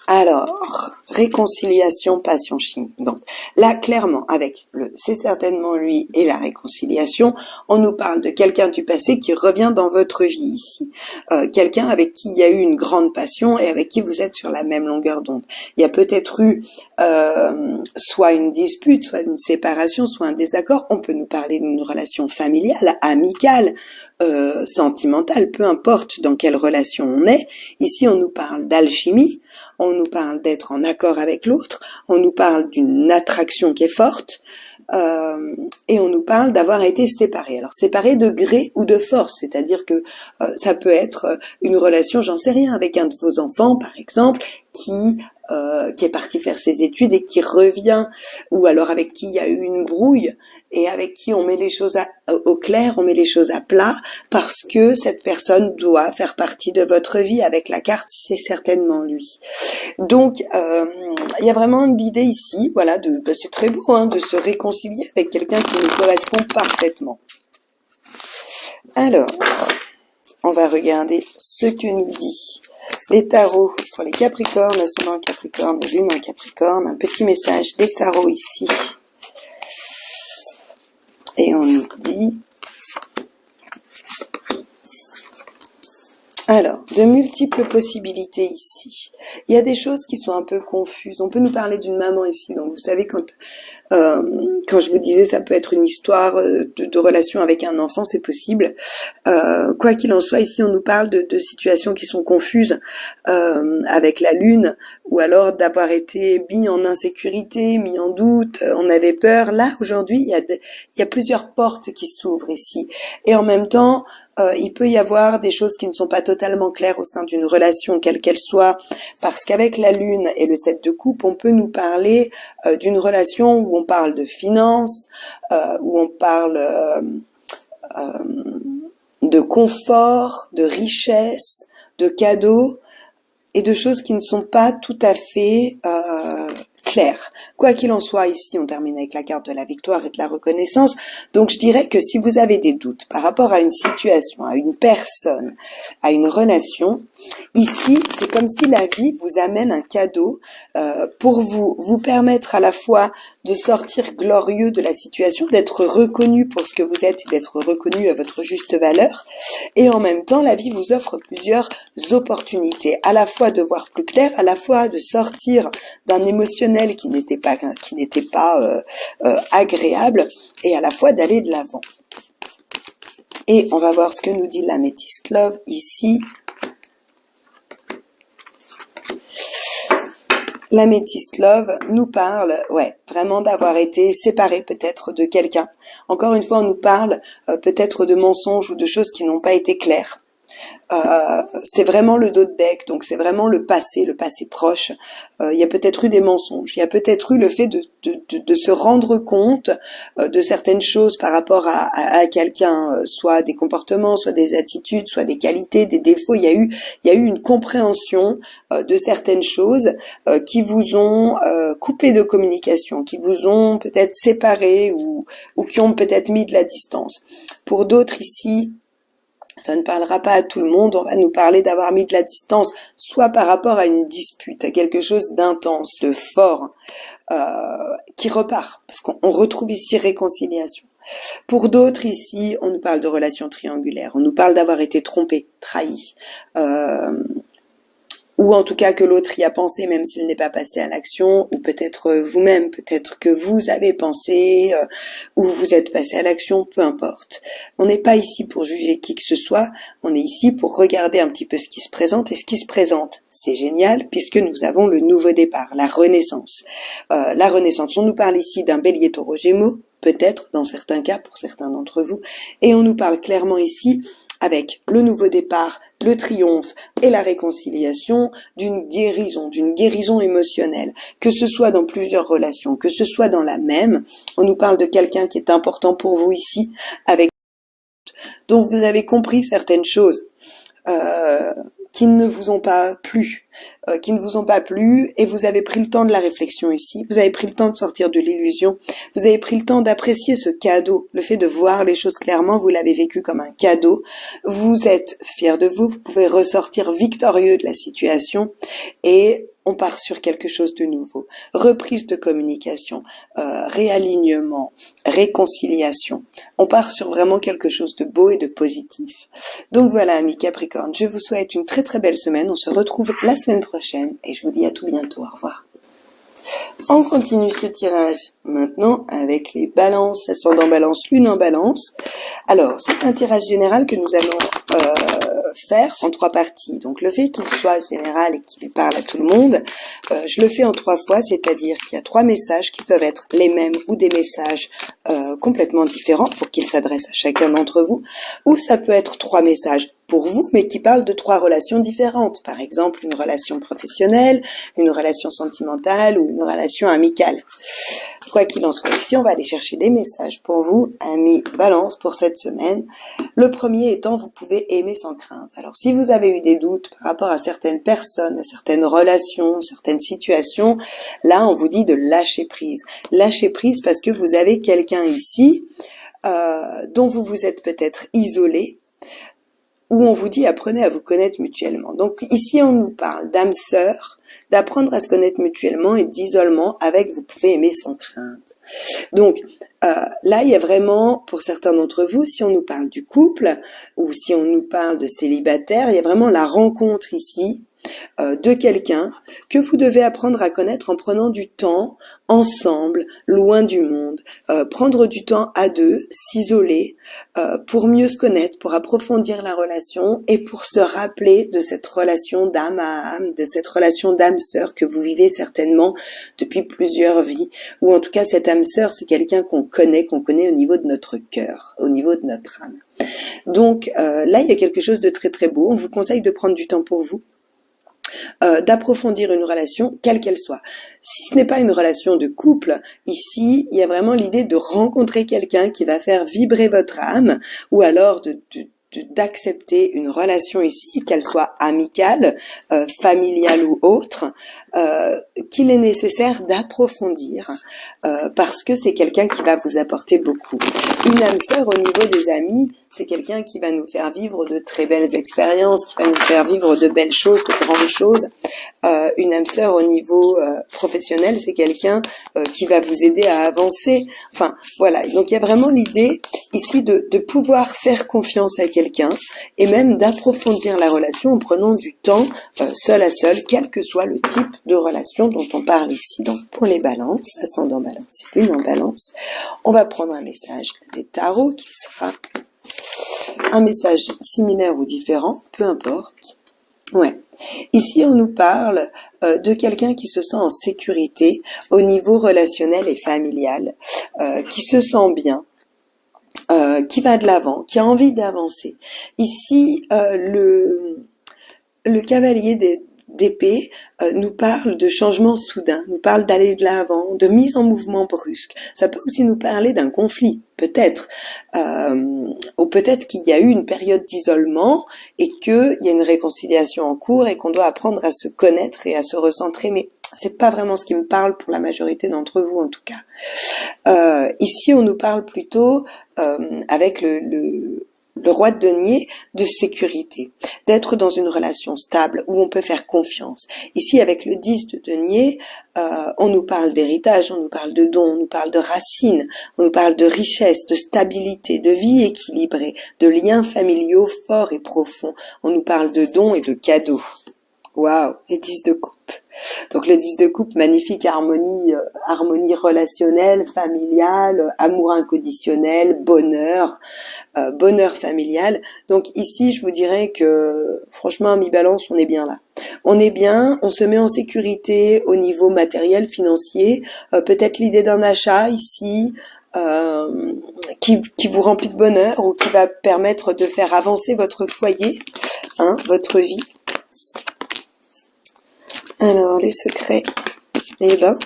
Alors, réconciliation, passion, chimie. Donc là, clairement, avec le « c'est certainement lui » et la réconciliation, on nous parle de quelqu'un du passé qui revient dans votre vie ici. Quelqu'un avec qui il y a eu une grande passion et avec qui vous êtes sur la même longueur d'onde. Il y a peut-être eu soit une dispute, soit une séparation, soit un désaccord. On peut nous parler d'une relation familiale, amicale, sentimentale, peu importe dans quelle relation on est. Ici, on nous parle d'alchimie. On nous parle d'être en accord avec l'autre, on nous parle d'une attraction qui est forte, et on nous parle d'avoir été séparés. Alors séparés de gré ou de force, c'est-à-dire que ça peut être une relation, j'en sais rien, avec un de vos enfants par exemple, qui est parti faire ses études et qui revient, ou alors avec qui il y a eu une brouille et avec qui on met les choses au clair, on met les choses à plat parce que cette personne doit faire partie de votre vie. Avec la carte, c'est certainement lui. Donc il y a vraiment l'idée ici, voilà, c'est très beau hein, de se réconcilier avec quelqu'un qui nous correspond parfaitement. Alors, on va regarder ce que nous dit les tarots pour les Capricornes, ascendant en Capricorne, lune en Capricorne, un petit message des tarots ici. Et on nous dit, alors, de multiples possibilités ici. Il y a des choses qui sont un peu confuses. On peut nous parler d'une maman ici. Donc, vous savez, quand je vous disais, ça peut être une histoire de relation avec un enfant, c'est possible. Quoi qu'il en soit, ici, on nous parle de situations qui sont confuses avec la lune, ou alors d'avoir été mis en insécurité, mis en doute, on avait peur. Là, aujourd'hui, il y a plusieurs portes qui s'ouvrent ici. Et en même temps, il peut y avoir des choses qui ne sont pas totalement claires au sein d'une relation, quelle qu'elle soit, parce qu'avec la lune et le 7 de coupe, on peut nous parler d'une relation où on parle de finances, où on parle de confort, de richesse, de cadeaux, et de choses qui ne sont pas tout à fait claires. Quoi qu'il en soit, ici, on termine avec la carte de la victoire et de la reconnaissance. Donc, je dirais que si vous avez des doutes par rapport à une situation, à une personne, à une relation, ici, c'est comme si la vie vous amène un cadeau pour vous permettre à la fois de sortir glorieux de la situation, d'être reconnu pour ce que vous êtes et d'être reconnu à votre juste valeur. Et en même temps, la vie vous offre plusieurs opportunités, à la fois de voir plus clair, à la fois de sortir d'un émotionnel qui n'était pas agréable, et à la fois d'aller de l'avant. Et on va voir ce que nous dit l'Améthyste Love ici. L'Améthyste Love nous parle, vraiment d'avoir été séparé peut-être de quelqu'un. Encore une fois, on nous parle peut-être de mensonges ou de choses qui n'ont pas été claires. C'est vraiment le dos de deck, donc c'est vraiment le passé proche. Il y a peut-être eu des mensonges, il y a peut-être eu le fait de se rendre compte de certaines choses par rapport à quelqu'un, soit des comportements, soit des attitudes, soit des qualités, des défauts. Il y a eu une compréhension de certaines choses qui vous ont coupé de communication, qui vous ont peut-être séparé ou qui ont peut-être mis de la distance. Pour d'autres ici, ça ne parlera pas à tout le monde, on va nous parler d'avoir mis de la distance, soit par rapport à une dispute, à quelque chose d'intense, de fort, qui repart, parce qu'on retrouve ici réconciliation. Pour d'autres ici, on nous parle de relations triangulaires, on nous parle d'avoir été trompé, trahi, ou en tout cas que l'autre y a pensé même s'il n'est pas passé à l'action, ou peut-être vous-même, peut-être que vous avez pensé, ou vous êtes passé à l'action, peu importe. On n'est pas ici pour juger qui que ce soit, on est ici pour regarder un petit peu ce qui se présente, et ce qui se présente, c'est génial, puisque nous avons le nouveau départ, la renaissance. La renaissance, on nous parle ici d'un bélier taureau gémeaux, peut-être, dans certains cas, pour certains d'entre vous, et on nous parle clairement ici avec le nouveau départ, le triomphe et la réconciliation d'une guérison émotionnelle, que ce soit dans plusieurs relations, que ce soit dans la même. On nous parle de quelqu'un qui est important pour vous ici, avec dont vous avez compris certaines choses qui ne vous ont pas plu, et vous avez pris le temps de la réflexion ici, vous avez pris le temps de sortir de l'illusion, vous avez pris le temps d'apprécier ce cadeau, le fait de voir les choses clairement, vous l'avez vécu comme un cadeau, vous êtes fiers de vous, vous pouvez ressortir victorieux de la situation et on part sur quelque chose de nouveau. Reprise de communication, réalignement, réconciliation. On part sur vraiment quelque chose de beau et de positif. Donc voilà, amis Capricorne, je vous souhaite une très très belle semaine. On se retrouve la semaine prochaine et je vous dis à tout bientôt. Au revoir. On continue ce tirage maintenant avec les balances, ascendant balance, lune en balance. Alors, c'est un tirage général que nous allons faire en 3 parties. Donc, le fait qu'il soit général et qu'il parle à tout le monde, je le fais en 3 fois, c'est-à-dire qu'il y a 3 messages qui peuvent être les mêmes ou des messages complètement différents pour qu'ils s'adressent à chacun d'entre vous, ou ça peut être 3 messages pour vous, mais qui parlent de 3 relations différentes. Par exemple, une relation professionnelle, une relation sentimentale ou une relation amicale. Quoi qu'il en soit, ici, on va aller chercher des messages pour vous, amis Balance, pour cette semaine. Le premier étant, vous pouvez aimer sans crainte. Alors, si vous avez eu des doutes par rapport à certaines personnes, à certaines relations, certaines situations, là, on vous dit de lâcher prise. Lâcher prise parce que vous avez quelqu'un ici dont vous vous êtes peut-être isolé, où on vous dit apprenez à vous connaître mutuellement. Donc ici on nous parle d'âme sœur, d'apprendre à se connaître mutuellement et d'isolement avec vous pouvez aimer sans crainte. Donc là il y a vraiment, pour certains d'entre vous, si on nous parle du couple ou si on nous parle de célibataire, il y a vraiment la rencontre ici de quelqu'un que vous devez apprendre à connaître en prenant du temps ensemble, loin du monde, prendre du temps à deux, s'isoler pour mieux se connaître, pour approfondir la relation et pour se rappeler de cette relation d'âme à âme, de cette relation d'âme sœur que vous vivez certainement depuis plusieurs vies, ou en tout cas cette âme sœur c'est quelqu'un qu'on connaît au niveau de notre cœur, au niveau de notre âme. Donc là il y a quelque chose de très très beau, on vous conseille de prendre du temps pour vous, d'approfondir une relation, quelle qu'elle soit. Si ce n'est pas une relation de couple, ici, il y a vraiment l'idée de rencontrer quelqu'un qui va faire vibrer votre âme, ou alors d'accepter une relation ici, qu'elle soit amicale, familiale ou autre, qu'il est nécessaire d'approfondir, parce que c'est quelqu'un qui va vous apporter beaucoup. Une âme sœur au niveau des amis, c'est quelqu'un qui va nous faire vivre de très belles expériences, qui va nous faire vivre de belles choses, de grandes choses. Une âme sœur au niveau professionnel, c'est quelqu'un qui va vous aider à avancer. Enfin, voilà. Donc, il y a vraiment l'idée ici de pouvoir faire confiance à quelqu'un et même d'approfondir la relation en prenant du temps seul à seul, quel que soit le type de relation dont on parle ici. Donc, pour les balances, ascendant balance et lune en balance, on va prendre un message des tarots qui sera un message similaire ou différent, peu importe. Ouais. Ici, on nous parle de quelqu'un qui se sent en sécurité au niveau relationnel et familial, qui se sent bien, qui va de l'avant, qui a envie d'avancer. Ici, le cavalier d'épée nous parle de changement soudain, nous parle d'aller de l'avant, de mise en mouvement brusque. Ça peut aussi nous parler d'un conflit, peut-être, ou peut-être qu'il y a eu une période d'isolement et qu'il y a une réconciliation en cours et qu'on doit apprendre à se connaître et à se recentrer, mais c'est pas vraiment ce qui me parle pour la majorité d'entre vous en tout cas. Ici, on nous parle plutôt avec le roi de denier de sécurité, d'être dans une relation stable où on peut faire confiance. Ici, avec le 10 de denier, on nous parle d'héritage, on nous parle de dons, on nous parle de racines, on nous parle de richesse, de stabilité, de vie équilibrée, de liens familiaux forts et profonds. On nous parle de dons et de cadeaux. Waouh, et 10 de coupe. Donc le 10 de coupe, magnifique harmonie relationnelle, familiale, amour inconditionnel, bonheur familial. Donc ici, je vous dirais que franchement, mi-balance, on est bien là. On est bien, on se met en sécurité au niveau matériel, financier, peut-être l'idée d'un achat ici, qui vous remplit de bonheur ou qui va permettre de faire avancer votre foyer, hein, votre vie. Alors, les secrets, eh ben,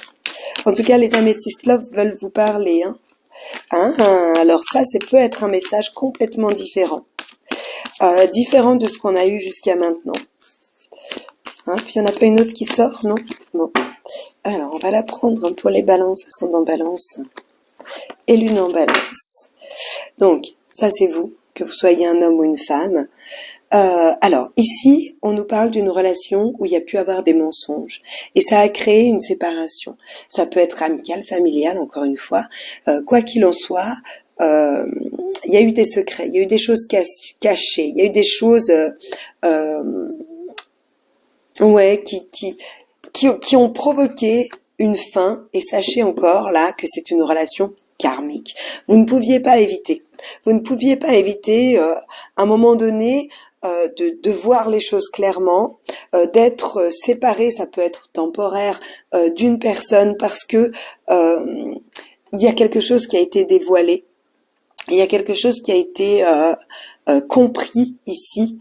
en tout cas, les Amethyst Love veulent vous parler, hein. Alors ça peut être un message complètement différent. Différent de ce qu'on a eu jusqu'à maintenant. Hein, puis il n'y en a pas une autre qui sort, non? Bon. Alors, on va la prendre pour les balances, ascendant balance et lune en balance. Donc, ça c'est vous, que vous soyez un homme ou une femme. Alors, ici, on nous parle d'une relation où il y a pu avoir des mensonges. Et ça a créé une séparation. Ça peut être amical, familial, encore une fois. Quoi qu'il en soit, il y a eu des secrets, il y a eu des choses cachées, il y a eu des choses qui ont provoqué une fin, et sachez encore là que c'est une relation karmique. Vous ne pouviez pas éviter. Vous ne pouviez pas éviter à un moment donné de voir les choses clairement, d'être séparé, ça peut être temporaire, d'une personne parce que il y a quelque chose qui a été dévoilé. Il y a quelque chose qui a été compris ici.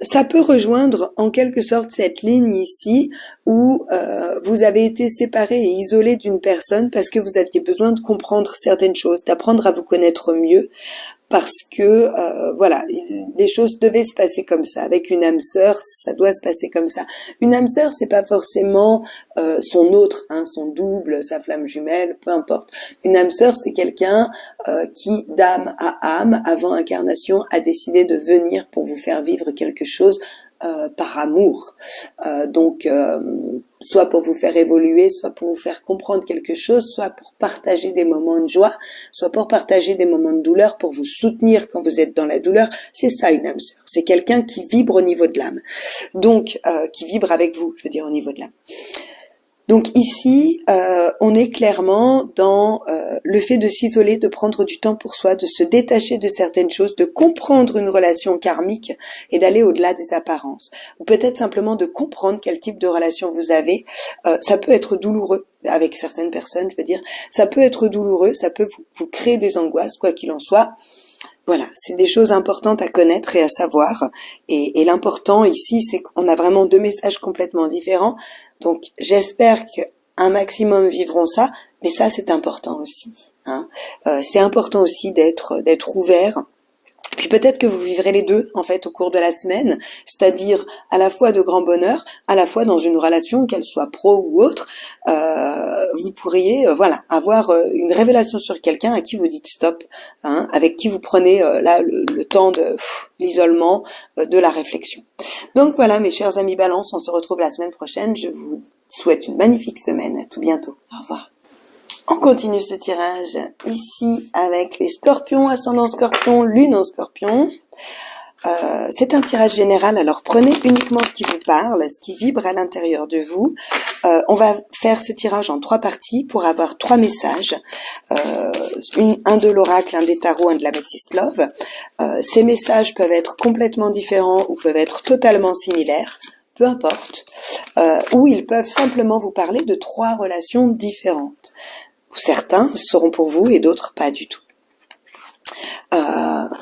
Ça peut rejoindre en quelque sorte cette ligne ici où vous avez été séparé et isolé d'une personne parce que vous aviez besoin de comprendre certaines choses, d'apprendre à vous connaître mieux. Parce que voilà, les choses devaient se passer comme ça. Avec une âme sœur, ça doit se passer comme ça. Une âme sœur, c'est pas forcément son autre, hein, son double, sa flamme jumelle, peu importe. Une âme sœur, c'est quelqu'un qui, d'âme à âme, avant incarnation, a décidé de venir pour vous faire vivre quelque chose par amour. Donc, soit pour vous faire évoluer, soit pour vous faire comprendre quelque chose, soit pour partager des moments de joie, soit pour partager des moments de douleur, pour vous soutenir quand vous êtes dans la douleur. C'est ça une âme sœur. C'est quelqu'un qui vibre au niveau de l'âme. Donc, qui vibre avec vous, je veux dire au niveau de l'âme. Donc ici, on est clairement dans le fait de s'isoler, de prendre du temps pour soi, de se détacher de certaines choses, de comprendre une relation karmique et d'aller au-delà des apparences. Ou peut-être simplement de comprendre quel type de relation vous avez. Ça peut être douloureux avec certaines personnes, je veux dire. Ça peut être douloureux, ça peut vous créer des angoisses, quoi qu'il en soit. Voilà, c'est des choses importantes à connaître et à savoir. Et l'important ici, c'est qu'on a vraiment deux messages complètement différents. Donc, j'espère qu'un maximum vivront ça, mais ça, c'est important aussi. Hein. C'est important aussi d'être ouvert. Puis peut-être que vous vivrez les deux, en fait, au cours de la semaine, c'est-à-dire à la fois de grand bonheur, à la fois dans une relation, qu'elle soit pro ou autre, vous pourriez, voilà, avoir une révélation sur quelqu'un à qui vous dites stop, hein, avec qui vous prenez là le temps de l'isolement, de la réflexion. Donc voilà, mes chers amis Balance, on se retrouve la semaine prochaine. Je vous souhaite une magnifique semaine. À tout bientôt. Au revoir. On continue ce tirage ici avec les scorpions, ascendant scorpion, lune en scorpion. C'est un tirage général, alors prenez uniquement ce qui vous parle, ce qui vibre à l'intérieur de vous. On va faire ce tirage en 3 parties pour avoir 3 messages. Un de l'oracle, un des tarots, un de l'Amethyst Love. Ces messages peuvent être complètement différents ou peuvent être totalement similaires. Peu importe, ou ils peuvent simplement vous parler de 3 relations différentes. Certains seront pour vous et d'autres pas du tout.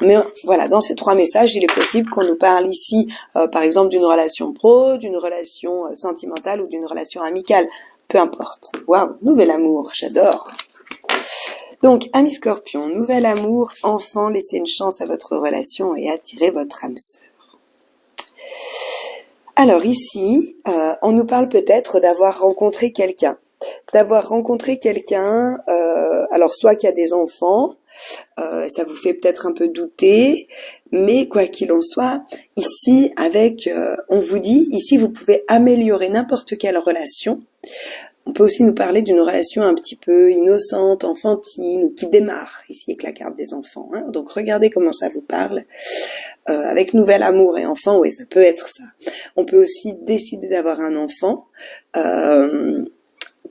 Mais voilà, dans ces 3 messages, il est possible qu'on nous parle ici, par exemple, d'une relation pro, d'une relation sentimentale ou d'une relation amicale. Peu importe. Waouh, nouvel amour, j'adore. Donc, amis scorpions, nouvel amour, enfant, laissez une chance à votre relation et attirez votre âme sœur. Alors ici, on nous parle peut-être d'avoir rencontré quelqu'un. Alors soit qu'il y a des enfants, ça vous fait peut-être un peu douter, mais quoi qu'il en soit, ici, on vous dit, ici vous pouvez améliorer n'importe quelle relation. On peut aussi nous parler d'une relation un petit peu innocente, enfantine, ou qui démarre, ici avec la carte des enfants. Hein. Donc regardez comment ça vous parle. Avec nouvel amour et enfant, oui, ça peut être ça. On peut aussi décider d'avoir un enfant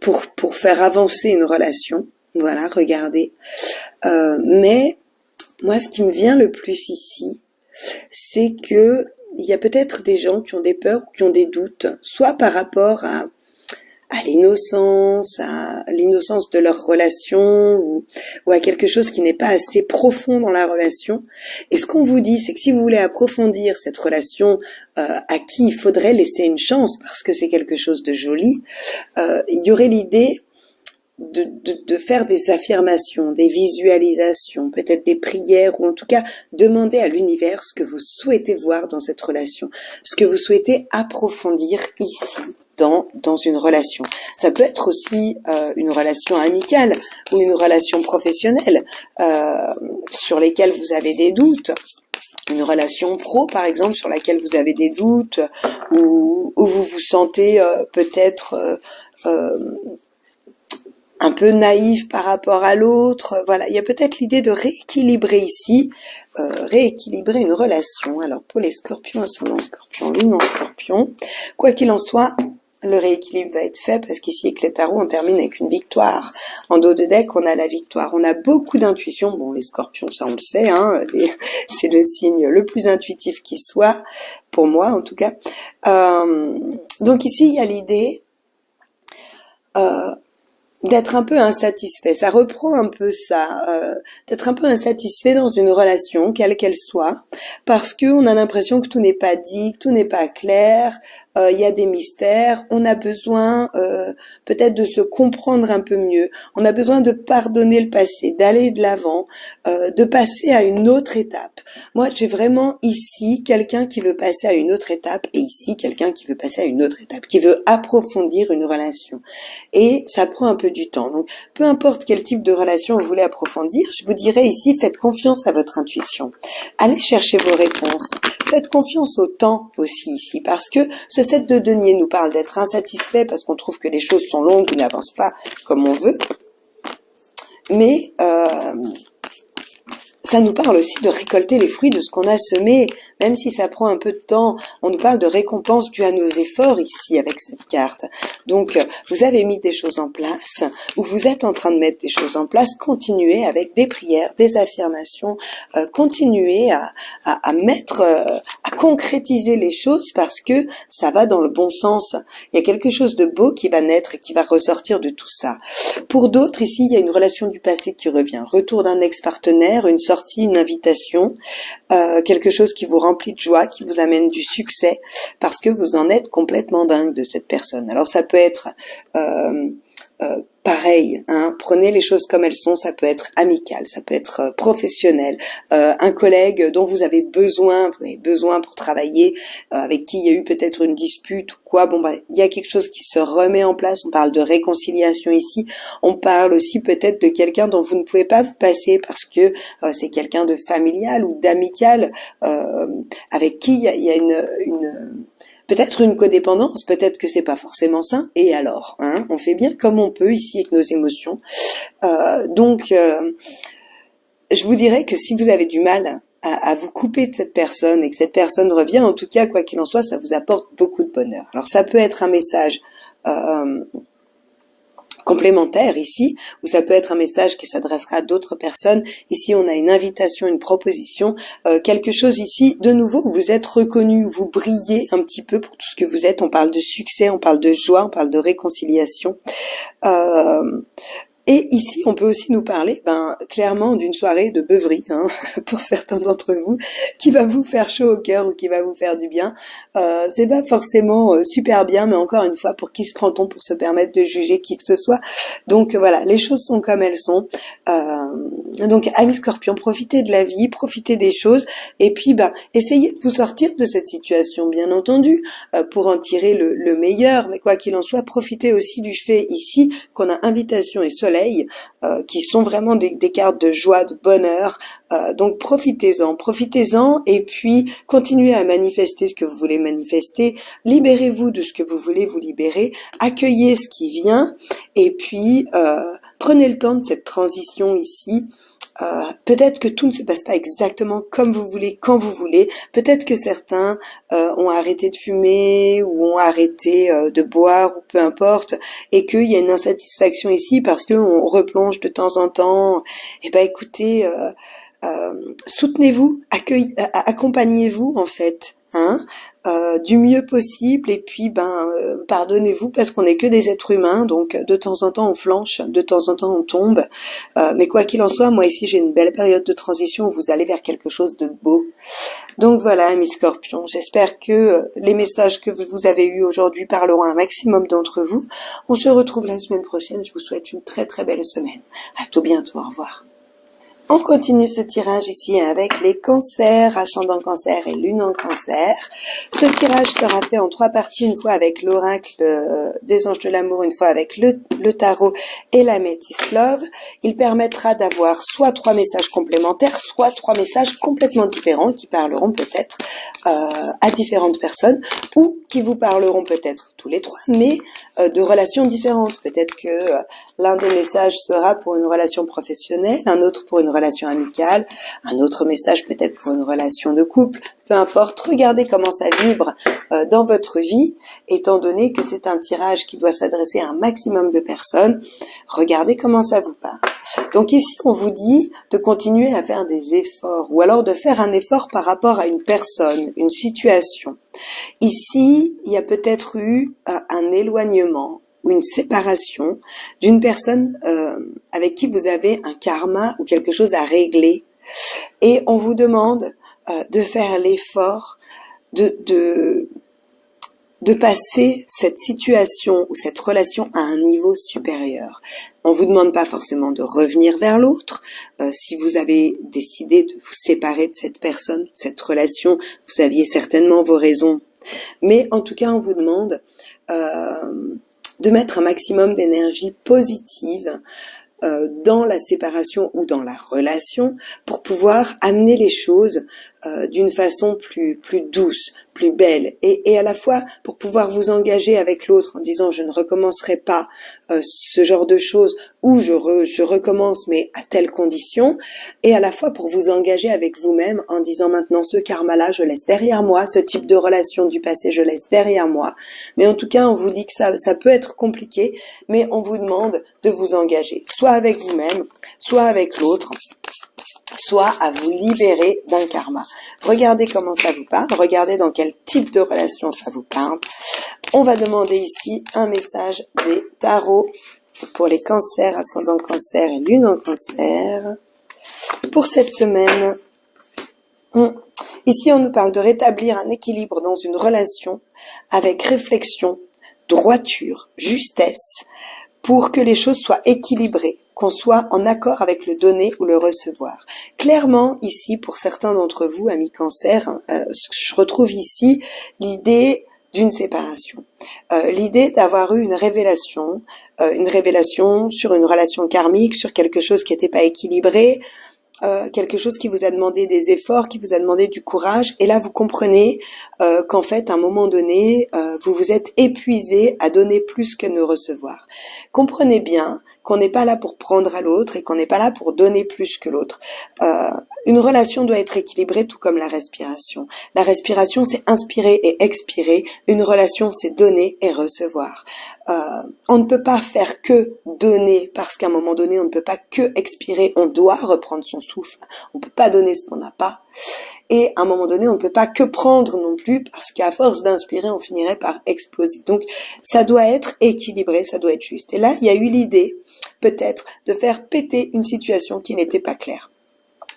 pour faire avancer une relation. Voilà, regardez. Mais moi, ce qui me vient le plus ici, c'est que il y a peut-être des gens qui ont des peurs ou qui ont des doutes, soit par rapport à l'innocence de leur relation ou à quelque chose qui n'est pas assez profond dans la relation. Et ce qu'on vous dit, c'est que si vous voulez approfondir cette relation à qui il faudrait laisser une chance parce que c'est quelque chose de joli, il y aurait l'idée de faire des affirmations, des visualisations, peut-être des prières, ou en tout cas demander à l'univers ce que vous souhaitez voir dans cette relation, ce que vous souhaitez approfondir ici dans une relation. Ça peut être aussi une relation amicale ou une relation professionnelle sur lesquelles vous avez des doutes. Une relation pro, par exemple, sur laquelle vous avez des doutes, ou vous vous sentez peut-être un peu naïf par rapport à l'autre. Voilà, il y a peut-être l'idée de rééquilibrer ici, rééquilibrer une relation. Alors pour les scorpions, ascendant scorpion, lune en scorpion, quoi qu'il en soit, le rééquilibre va être fait parce qu'ici avec les tarots, on termine avec une victoire. En dos de deck, on a la victoire. On a beaucoup d'intuition. Bon, les scorpions, ça on le sait, hein, c'est le signe le plus intuitif qui soit, pour moi en tout cas. Donc ici, il y a l'idée d'être un peu insatisfait, ça reprend un peu ça, d'être un peu insatisfait dans une relation, quelle qu'elle soit, parce que on a l'impression que tout n'est pas dit, que tout n'est pas clair, il y a des mystères, on a besoin peut-être de se comprendre un peu mieux, on a besoin de pardonner le passé, d'aller de l'avant, de passer à une autre étape. Moi, j'ai vraiment ici quelqu'un qui veut passer à une autre étape, et ici quelqu'un qui veut passer à une autre étape, qui veut approfondir une relation. Et ça prend un peu du temps. Donc, peu importe quel type de relation vous voulez approfondir, je vous dirais ici, faites confiance à votre intuition. Allez chercher vos réponses. Faites confiance au temps aussi ici, parce que ce 7 de denier nous parle d'être insatisfait parce qu'on trouve que les choses sont longues ou n'avancent pas comme on veut. Mais ça nous parle aussi de récolter les fruits de ce qu'on a semé, même si ça prend un peu de temps. On nous parle de récompense due à nos efforts ici avec cette carte. Donc, vous avez mis des choses en place, ou vous êtes en train de mettre des choses en place. Continuez avec des prières, des affirmations, continuez à mettre, à concrétiser les choses parce que ça va dans le bon sens. Il y a quelque chose de beau qui va naître et qui va ressortir de tout ça. Pour d'autres, ici, il y a une relation du passé qui revient. Retour d'un ex-partenaire, une sortie, une invitation, quelque chose qui vous remplit de joie, qui vous amène du succès, parce que vous en êtes complètement dingue de cette personne. Alors ça peut être pareil, hein, prenez les choses comme elles sont, ça peut être amical, ça peut être professionnel, un collègue dont vous avez besoin pour travailler, avec qui il y a eu peut-être une dispute ou quoi, bon bah il y a quelque chose qui se remet en place, on parle de réconciliation ici, on parle aussi peut-être de quelqu'un dont vous ne pouvez pas vous passer parce que c'est quelqu'un de familial ou d'amical, avec qui il y a une peut-être une codépendance, peut-être que c'est pas forcément sain, et alors, hein, on fait bien comme on peut ici avec nos émotions. Donc, je vous dirais que si vous avez du mal à vous couper de cette personne et que cette personne revient, en tout cas, quoi qu'il en soit, ça vous apporte beaucoup de bonheur. Alors, ça peut être un message complémentaire ici, ou ça peut être un message qui s'adressera à d'autres personnes. Ici, on a une invitation, une proposition, quelque chose ici, de nouveau, où vous êtes reconnu, où vous brillez un petit peu pour tout ce que vous êtes. On parle de succès, on parle de joie, on parle de réconciliation. Et ici, on peut aussi nous parler, clairement, d'une soirée de beuverie, hein, pour certains d'entre vous, qui va vous faire chaud au cœur ou qui va vous faire du bien. C'est pas forcément super bien, mais encore une fois, pour qui se prend-on pour se permettre de juger qui que ce soit? Donc voilà, les choses sont comme elles sont. Donc, amis Scorpion, profitez de la vie, profitez des choses, et puis essayez de vous sortir de cette situation, bien entendu, pour en tirer le meilleur. Mais quoi qu'il en soit, profitez aussi du fait ici qu'on a invitation et soleil, qui sont vraiment des cartes de joie, de bonheur. Donc profitez-en, et puis continuez à manifester ce que vous voulez manifester. Libérez-vous de ce que vous voulez vous libérer. Accueillez ce qui vient, et puis prenez le temps de cette transition ici. Peut-être que tout ne se passe pas exactement comme vous voulez, quand vous voulez. Peut-être que certains ont arrêté de fumer ou ont arrêté de boire ou peu importe, et qu'il y a une insatisfaction ici parce qu'on replonge de temps en temps. Et écoutez, soutenez-vous, accompagnez-vous en fait. hein, du mieux possible, et puis pardonnez-vous parce qu'on n'est que des êtres humains, donc de temps en temps on flanche, de temps en temps on tombe, mais quoi qu'il en soit, moi ici j'ai une belle période de transition où vous allez vers quelque chose de beau. Donc voilà, mes scorpions, j'espère que les messages que vous avez eus aujourd'hui parleront à un maximum d'entre vous. On se retrouve la semaine prochaine, je vous souhaite une très très belle semaine. À tout bientôt, au revoir. On continue ce tirage ici avec les cancers, ascendant cancer et lune en cancer. Ce tirage sera fait en 3 parties, une fois avec l'oracle des anges de l'amour, une fois avec le tarot et la Métis Love. Il permettra d'avoir soit 3 messages complémentaires, soit 3 messages complètement différents qui parleront peut-être à différentes personnes, ou qui vous parleront peut-être tous les 3, mais de relations différentes. Peut-être que l'un des messages sera pour une relation professionnelle, un autre pour une relation amicale, un autre message peut-être pour une relation de couple, peu importe. Regardez comment ça vibre dans votre vie, étant donné que c'est un tirage qui doit s'adresser à un maximum de personnes. Regardez comment ça vous parle. Donc ici, on vous dit de continuer à faire des efforts, ou alors de faire un effort par rapport à une personne, une situation. Ici, il y a peut-être eu un éloignement ou une séparation d'une personne avec qui vous avez un karma ou quelque chose à régler, et on vous demande de faire l'effort de passer cette situation ou cette relation à un niveau supérieur. On vous demande pas forcément de revenir vers l'autre. Si vous avez décidé de vous séparer de cette personne, de cette relation, vous aviez certainement vos raisons. Mais en tout cas, on vous demande de mettre un maximum d'énergie positive dans la séparation ou dans la relation pour pouvoir amener les choses d'une façon plus douce, plus belle, et à la fois pour pouvoir vous engager avec l'autre en disant je ne recommencerai pas ce genre de choses, ou je recommence mais à telle condition, et à la fois pour vous engager avec vous-même en disant maintenant ce karma-là je laisse derrière moi, ce type de relation du passé je laisse derrière moi. Mais en tout cas on vous dit que ça peut être compliqué, mais on vous demande de vous engager, soit avec vous-même, soit avec l'autre, soit à vous libérer d'un karma. Regardez comment ça vous parle, regardez dans quel type de relation ça vous parle. On va demander ici un message des tarots pour les cancers, ascendant cancer et lune en cancer. Pour cette semaine, ici on nous parle de rétablir un équilibre dans une relation avec réflexion, droiture, justesse, pour que les choses soient équilibrées, qu'on soit en accord avec le donner ou le recevoir. Clairement, ici, pour certains d'entre vous, amis cancer, je retrouve ici l'idée d'une séparation. L'idée d'avoir eu une révélation sur une relation karmique, sur quelque chose qui n'était pas équilibré, quelque chose qui vous a demandé des efforts, qui vous a demandé du courage, et là vous comprenez qu'en fait à un moment donné vous vous êtes épuisé à donner plus que ne recevoir. Comprenez bien qu'on n'est pas là pour prendre à l'autre et qu'on n'est pas là pour donner plus que l'autre. Une relation doit être équilibrée, tout comme la respiration. La respiration, c'est inspirer et expirer. Une relation, c'est donner et recevoir. On ne peut pas faire que donner, parce qu'à un moment donné, on ne peut pas que expirer. On doit reprendre son souffle. On ne peut pas donner ce qu'on n'a pas. Et à un moment donné, on ne peut pas que prendre non plus, parce qu'à force d'inspirer, on finirait par exploser. Donc, ça doit être équilibré, ça doit être juste. Et là, il y a eu l'idée, peut-être, de faire péter une situation qui n'était pas claire,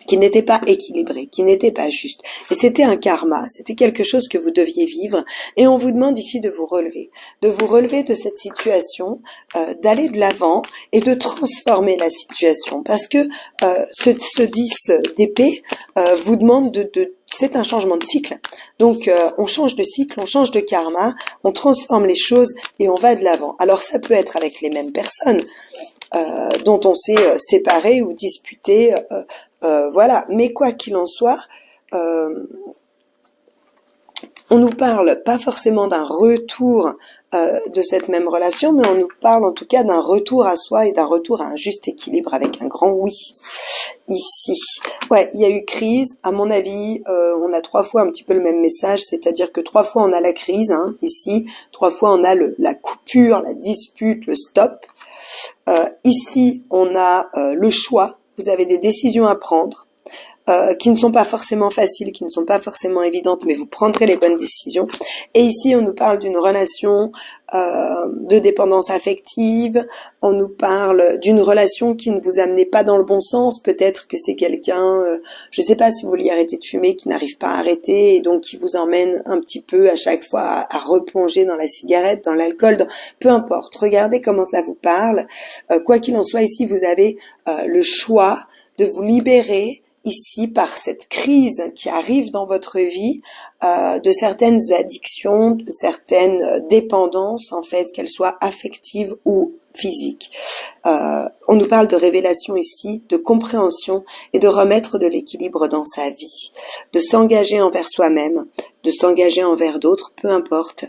qui n'était pas équilibré, qui n'était pas juste. Et c'était un karma, c'était quelque chose que vous deviez vivre. Et on vous demande ici de vous relever de cette situation, d'aller de l'avant et de transformer la situation. Parce que ce 10 d'épée vous demande c'est un changement de cycle. Donc on change de cycle, on change de karma, on transforme les choses et on va de l'avant. Alors ça peut être avec les mêmes personnes dont on s'est séparé ou disputé, voilà. Mais quoi qu'il en soit, on nous parle pas forcément d'un retour de cette même relation, mais on nous parle en tout cas d'un retour à soi et d'un retour à un juste équilibre avec un grand oui. Ici, ouais, il y a eu crise. À mon avis, on a 3 fois un petit peu le même message, c'est-à-dire que 3 fois on a la crise, hein, ici, 3 fois on a la coupure, la dispute, le stop. Ici, on a le choix. Vous avez des décisions à prendre. qui ne sont pas forcément faciles, qui ne sont pas forcément évidentes, mais vous prendrez les bonnes décisions. Et ici, on nous parle d'une relation de dépendance affective, on nous parle d'une relation qui ne vous amenait pas dans le bon sens, peut-être que c'est quelqu'un, je ne sais pas si vous vouliez arrêter de fumer, qui n'arrive pas à arrêter, et donc qui vous emmène un petit peu à chaque fois à replonger dans la cigarette, dans l'alcool, peu importe, regardez comment ça vous parle. Quoi qu'il en soit, ici, vous avez le choix de vous libérer ici par cette crise qui arrive dans votre vie, de certaines addictions, de certaines dépendances, en fait, qu'elles soient affectives ou physiques. On nous parle de révélation ici, de compréhension et de remettre de l'équilibre dans sa vie, de s'engager envers soi-même, de s'engager envers d'autres, peu importe.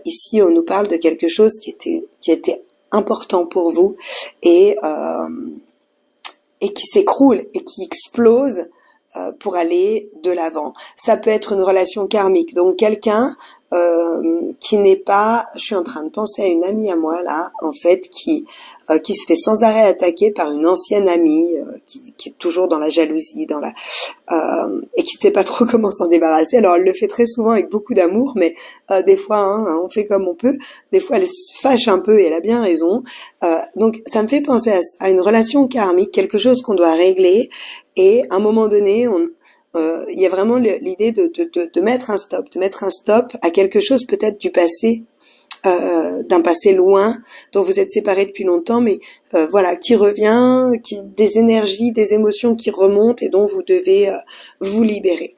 Ici, on nous parle de quelque chose qui était important pour vous et qui s'écroule et qui explose pour aller de l'avant. Ça peut être une relation karmique, donc quelqu'un qui n'est pas... Je suis en train de penser à une amie à moi là, en fait, qui se fait sans arrêt attaquer par une ancienne amie qui est toujours dans la jalousie, et qui ne sait pas trop comment s'en débarrasser. Alors elle le fait très souvent avec beaucoup d'amour, mais des fois on fait comme on peut. Des fois elle se fâche un peu et elle a bien raison. Donc ça me fait penser à une relation karmique, quelque chose qu'on doit régler. Et à un moment donné, il y a vraiment l'idée de mettre un stop, à quelque chose peut-être du passé, d'un passé loin, dont vous êtes séparés depuis longtemps, mais voilà, qui revient, des énergies, des émotions qui remontent et dont vous devez vous libérer.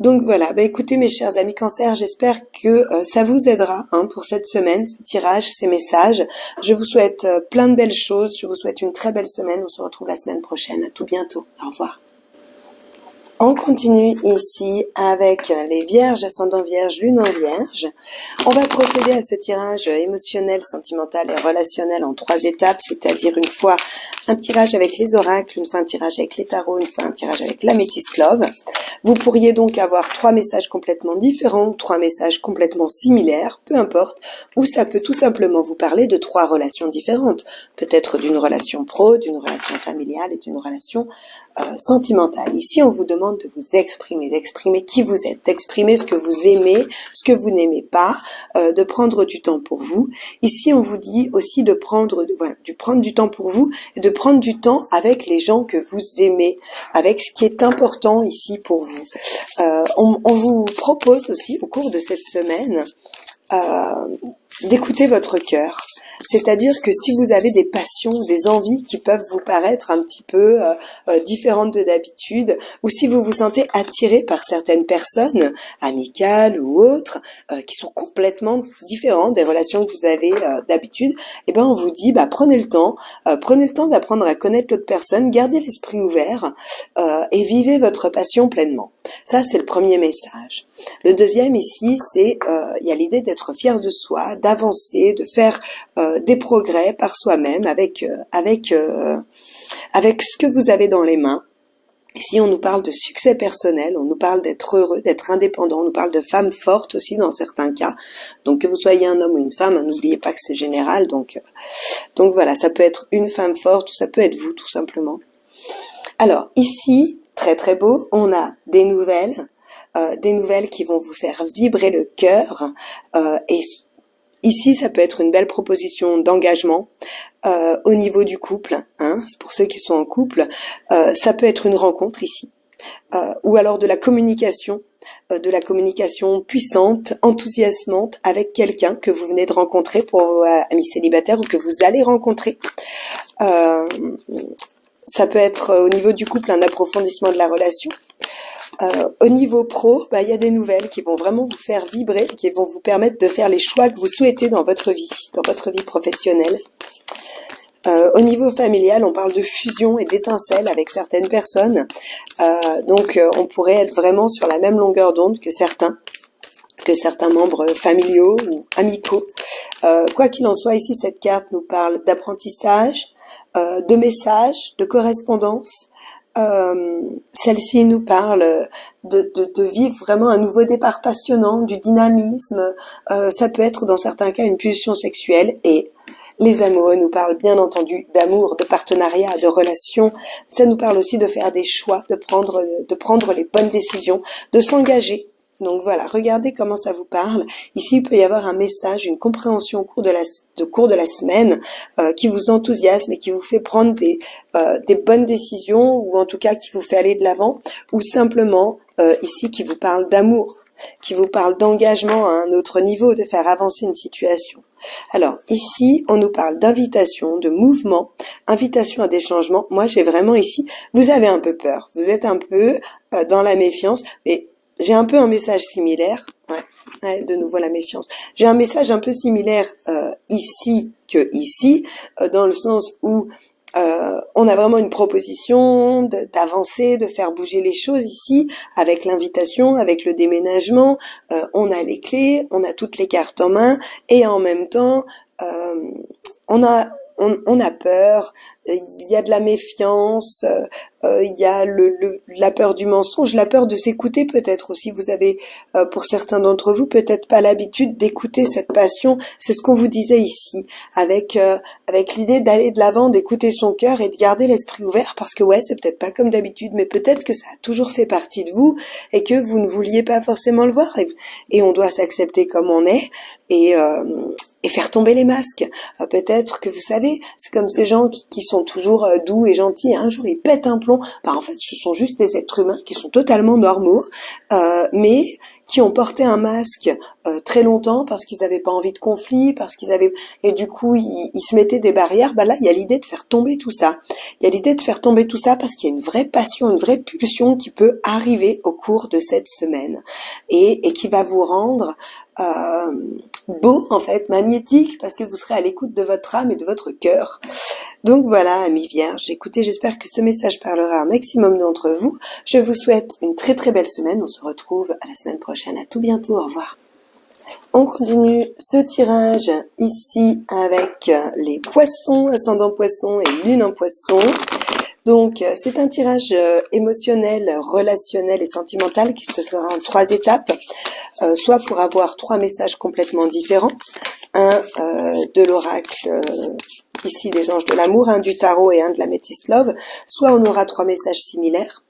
Donc voilà, écoutez mes chers amis Cancer, j'espère que ça vous aidera pour cette semaine, ce tirage, ces messages. Je vous souhaite plein de belles choses, je vous souhaite une très belle semaine, on se retrouve la semaine prochaine. À tout bientôt, au revoir. On continue ici avec les Vierges, ascendant Vierge, Lune en Vierge. On va procéder à ce tirage émotionnel, sentimental et relationnel en 3 étapes, c'est-à-dire une fois un tirage avec les oracles, une fois un tirage avec les tarots, une fois un tirage avec l'améthyste love. Vous pourriez donc avoir 3 messages complètement différents, 3 messages complètement similaires, peu importe, ou ça peut tout simplement vous parler de 3 relations différentes, peut-être d'une relation pro, d'une relation familiale et d'une relation sentimentale. Ici, on vous demande de vous exprimer, d'exprimer qui vous êtes, d'exprimer ce que vous aimez, ce que vous n'aimez pas, de prendre du temps pour vous. Ici, on vous dit aussi de prendre du temps pour vous et de prendre du temps avec les gens que vous aimez, avec ce qui est important ici pour vous. On vous propose aussi, au cours de cette semaine, d'écouter votre cœur. C'est-à-dire que si vous avez des passions, des envies qui peuvent vous paraître un petit peu différentes de d'habitude, ou si vous vous sentez attiré par certaines personnes, amicales ou autres, qui sont complètement différentes des relations que vous avez d'habitude, on vous dit, prenez le temps d'apprendre à connaître l'autre personne, gardez l'esprit ouvert et vivez votre passion pleinement. Ça, c'est le premier message. Le deuxième ici, c'est il y a l'idée d'être fier de soi, d'avancer, de faire des progrès par soi-même avec ce que vous avez dans les mains. Ici, on nous parle de succès personnel, on nous parle d'être heureux, d'être indépendant, on nous parle de femmes fortes aussi dans certains cas. Donc, que vous soyez un homme ou une femme, n'oubliez pas que c'est général. Donc voilà, ça peut être une femme forte ou ça peut être vous, tout simplement. Alors, ici, très très beau, on a des nouvelles qui vont vous faire vibrer le cœur et ici, ça peut être une belle proposition d'engagement au niveau du couple. Pour ceux qui sont en couple, ça peut être une rencontre ici, ou alors de la communication puissante, enthousiasmante avec quelqu'un que vous venez de rencontrer pour vos amis célibataires ou que vous allez rencontrer. Ça peut être au niveau du couple un approfondissement de la relation. Au niveau pro, il y a des nouvelles qui vont vraiment vous faire vibrer, qui vont vous permettre de faire les choix que vous souhaitez dans votre vie professionnelle. Au niveau familial, on parle de fusion et d'étincelles avec certaines personnes. Donc, on pourrait être vraiment sur la même longueur d'onde que certains membres familiaux ou amicaux. Quoi qu'il en soit, ici, cette carte nous parle d'apprentissage, de messages, de correspondance. Celle-ci nous parle de vivre vraiment un nouveau départ passionnant, du dynamisme. Ça peut être dans certains cas une pulsion sexuelle et Les amoureux nous parlent bien entendu d'amour, de partenariat, de relations. Ça nous parle aussi de faire des choix, de prendre les bonnes décisions, de s'engager. Donc voilà, regardez comment ça vous parle. Ici, il peut y avoir un message, une compréhension au cours de la semaine qui vous enthousiasme et qui vous fait prendre des bonnes décisions, ou en tout cas qui vous fait aller de l'avant, ou simplement ici qui vous parle d'amour, qui vous parle d'engagement à un autre niveau, de faire avancer une situation. Alors ici, on nous parle d'invitation, de mouvement, invitation à des changements. Moi, j'ai vraiment ici, vous avez un peu peur, vous êtes un peu dans la méfiance, mais j'ai un peu un message similaire. Ouais, de nouveau la méfiance. J'ai un message un peu similaire ici que ici, dans le sens où on a vraiment une proposition d'avancer, de faire bouger les choses ici, avec l'invitation, avec le déménagement. On a les clés, on a toutes les cartes en main, et en même temps, on a peur, il y a de la méfiance, il y a la peur du mensonge, la peur de s'écouter peut-être aussi. Vous avez, pour certains d'entre vous, peut-être pas l'habitude d'écouter cette passion. C'est ce qu'on vous disait ici, avec l'idée d'aller de l'avant, d'écouter son cœur et de garder l'esprit ouvert, parce que ouais, c'est peut-être pas comme d'habitude, mais peut-être que ça a toujours fait partie de vous et que vous ne vouliez pas forcément le voir. Et on doit s'accepter comme on est et faire tomber les masques. Peut-être que vous savez, c'est comme ces gens qui sont toujours doux et gentils, et un jour ils pètent un plomb. En fait, ce sont juste des êtres humains qui sont totalement normaux, mais qui ont porté un masque très longtemps parce qu'ils n'avaient pas envie de conflit, et du coup ils se mettaient des barrières. Là, il y a l'idée de faire tomber tout ça. Il y a l'idée de faire tomber tout ça parce qu'il y a une vraie passion, une vraie pulsion qui peut arriver au cours de cette semaine et qui va vous rendre beau, en fait, magnétique, parce que vous serez à l'écoute de votre âme et de votre cœur. Donc voilà, amis vierges, écoutez, j'espère que ce message parlera à un maximum d'entre vous. Je vous souhaite une très très belle semaine. On se retrouve à la semaine prochaine. À tout bientôt, au revoir. On continue ce tirage ici avec les poissons, ascendant poisson et lune en poisson. Donc, c'est un tirage émotionnel, relationnel et sentimental qui se fera en 3 étapes, soit pour avoir 3 messages complètement différents, un de l'oracle ici des anges de l'amour, un du tarot et un de la Métiste Love, soit on aura 3 messages similaires,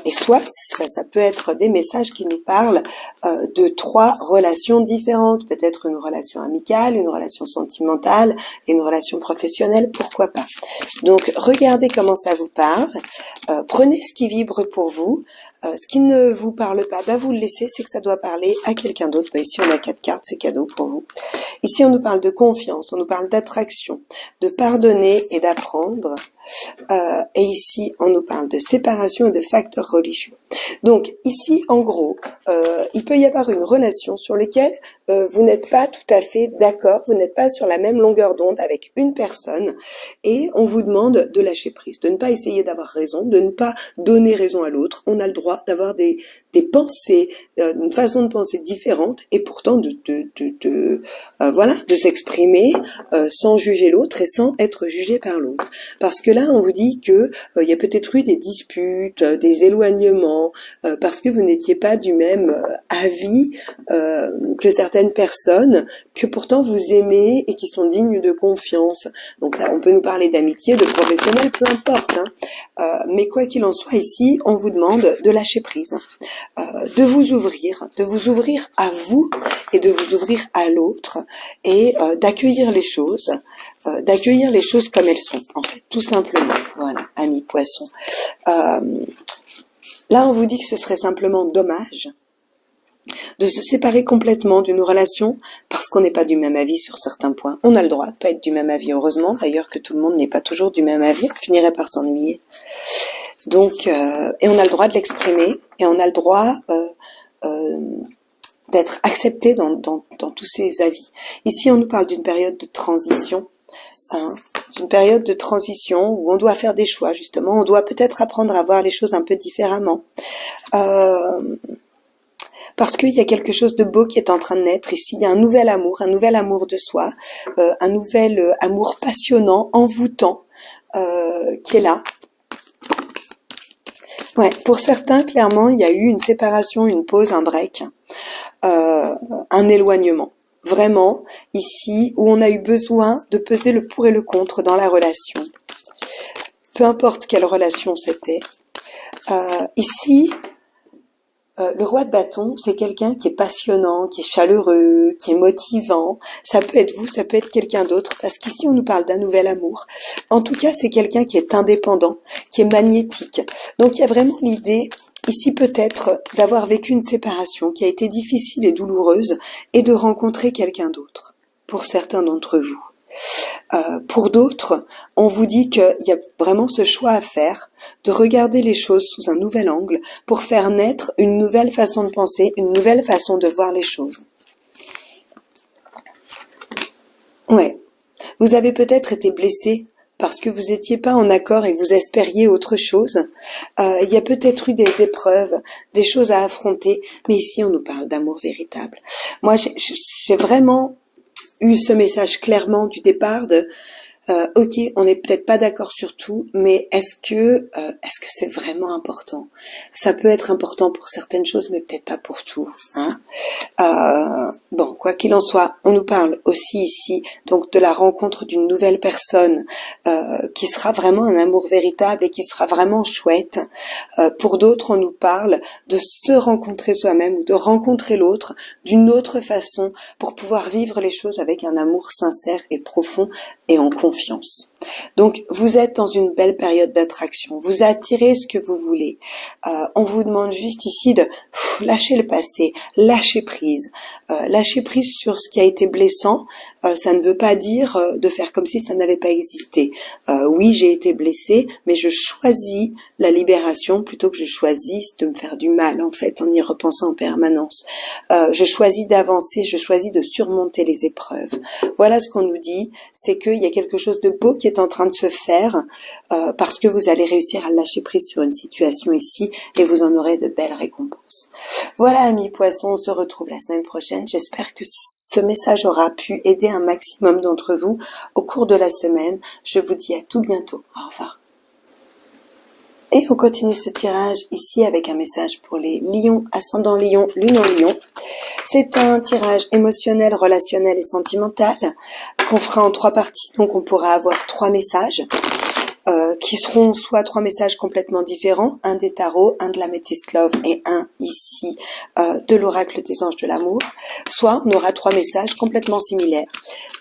et soit ça peut être des messages qui nous parlent de 3 relations différentes, peut-être une relation amicale, une relation sentimentale et une relation professionnelle, pourquoi pas. Donc regardez comment ça vous parle, prenez ce qui vibre pour vous, ce qui ne vous parle pas, vous le laissez, c'est que ça doit parler à quelqu'un d'autre. Ici on a 4 cartes, c'est cadeau pour vous. Ici on nous parle de confiance, on nous parle d'attraction, de pardonner et d'apprendre. Et ici, on nous parle de séparation et de facteurs religieux. Donc ici, en gros, il peut y avoir une relation sur laquelle vous n'êtes pas tout à fait d'accord, vous n'êtes pas sur la même longueur d'onde avec une personne, et on vous demande de lâcher prise, de ne pas essayer d'avoir raison, de ne pas donner raison à l'autre. On a le droit d'avoir des pensées, une façon de penser différente, et pourtant de s'exprimer sans juger l'autre et sans être jugé par l'autre. Parce que là, on vous dit que il y a peut-être eu des disputes, des éloignements, parce que vous n'étiez pas du même avis que certaines personnes que pourtant vous aimez et qui sont dignes de confiance. Donc là, on peut nous parler d'amitié, de professionnel, peu importe. Mais quoi qu'il en soit, ici, on vous demande de lâcher prise, de vous ouvrir à vous et de vous ouvrir à l'autre, et d'accueillir les choses comme elles sont, en fait, tout simplement. Voilà, amis poissons. Là, on vous dit que ce serait simplement dommage de se séparer complètement d'une relation parce qu'on n'est pas du même avis sur certains points. On a le droit de pas être du même avis, heureusement, d'ailleurs que tout le monde n'est pas toujours du même avis, on finirait par s'ennuyer. Donc, et on a le droit de l'exprimer, et on a le droit d'être accepté dans tous ces avis. Ici, on nous parle d'une période de transition, une période de transition où on doit faire des choix, justement. On doit peut-être apprendre à voir les choses un peu différemment. Parce qu'il y a quelque chose de beau qui est en train de naître ici. Il y a un nouvel amour de soi, un nouvel amour passionnant, envoûtant, qui est là. Ouais, pour certains, clairement, il y a eu une séparation, une pause, un break, un éloignement. vraiment, ici, où on a eu besoin de peser le pour et le contre dans la relation. Peu importe quelle relation c'était. Ici, le roi de bâton, c'est quelqu'un qui est passionnant, qui est chaleureux, qui est motivant. Ça peut être vous, ça peut être quelqu'un d'autre, parce qu'ici on nous parle d'un nouvel amour. En tout cas, c'est quelqu'un qui est indépendant, qui est magnétique. Donc il y a vraiment l'idée, ici peut-être, d'avoir vécu une séparation qui a été difficile et douloureuse, et de rencontrer quelqu'un d'autre, pour certains d'entre vous. Pour d'autres, on vous dit qu'il y a vraiment ce choix à faire, de regarder les choses sous un nouvel angle pour faire naître une nouvelle façon de penser, une nouvelle façon de voir les choses. Ouais, vous avez peut-être été blessé parce que vous n'étiez pas en accord et que vous espériez autre chose. Il y a peut-être eu des épreuves, des choses à affronter, mais ici on nous parle d'amour véritable. Moi, j'ai vraiment eu ce message clairement du départ de ok, on n'est peut-être pas d'accord sur tout, mais est-ce que c'est vraiment important? Ça peut être important pour certaines choses, mais peut-être pas pour tout. Hein. Bon, quoi qu'il en soit, on nous parle aussi ici donc de la rencontre d'une nouvelle personne qui sera vraiment un amour véritable et qui sera vraiment chouette. Pour d'autres, on nous parle de se rencontrer soi-même ou de rencontrer l'autre d'une autre façon pour pouvoir vivre les choses avec un amour sincère et profond et en confiance. Donc, vous êtes dans une belle période d'attraction. Vous attirez ce que vous voulez. On vous demande juste ici de lâcher le passé, lâcher prise sur ce qui a été blessant. Ça ne veut pas dire de faire comme si ça n'avait pas existé. Oui, j'ai été blessée, mais je choisis la libération plutôt que je choisisse de me faire du mal, en fait, en y repensant en permanence. Je choisis d'avancer, je choisis de surmonter les épreuves. Voilà ce qu'on nous dit, c'est qu'il y a quelque chose de beau qui est en train de se faire parce que vous allez réussir à lâcher prise sur une situation ici et vous en aurez de belles récompenses. Voilà, amis poissons, on se retrouve la semaine prochaine. J'espère que ce message aura pu aider un maximum d'entre vous au cours de la semaine. Je vous dis à tout bientôt. Au revoir. Et on continue ce tirage ici avec un message pour les lions, ascendant lion, lune en lion. C'est un tirage émotionnel, relationnel et sentimental qu'on fera en 3 parties. Donc on pourra avoir 3 messages qui seront soit 3 messages complètement différents, un des tarots, un de l'améthyste love et un ici de l'oracle des anges de l'amour. Soit on aura 3 messages complètement similaires.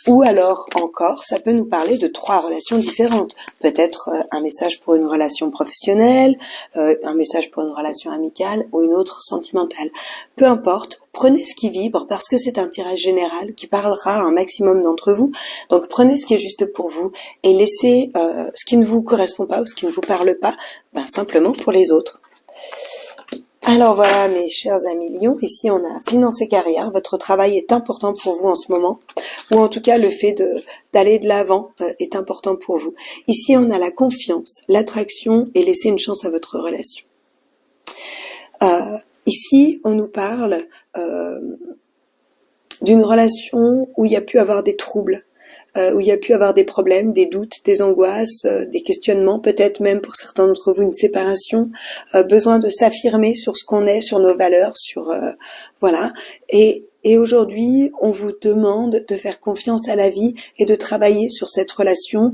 Ou alors encore, ça peut nous parler de 3 relations différentes. Peut-être un message pour une relation professionnelle, un message pour une relation amicale ou une autre sentimentale. Peu importe, prenez ce qui vibre parce que c'est un tirage général qui parlera à un maximum d'entre vous. Donc prenez ce qui est juste pour vous et laissez ce qui ne vous correspond pas ou ce qui ne vous parle pas, simplement pour les autres. Alors voilà mes chers amis lions, ici on a finance et carrière, votre travail est important pour vous en ce moment, ou en tout cas le fait d'aller de l'avant est important pour vous. Ici on a la confiance, l'attraction et laisser une chance à votre relation. Ici on nous parle d'une relation où il y a pu avoir des troubles, où il y a pu avoir des problèmes, des doutes, des angoisses, des questionnements, peut-être même pour certains d'entre vous une séparation, besoin de s'affirmer sur ce qu'on est, sur nos valeurs, sur voilà. Et aujourd'hui, on vous demande de faire confiance à la vie et de travailler sur cette relation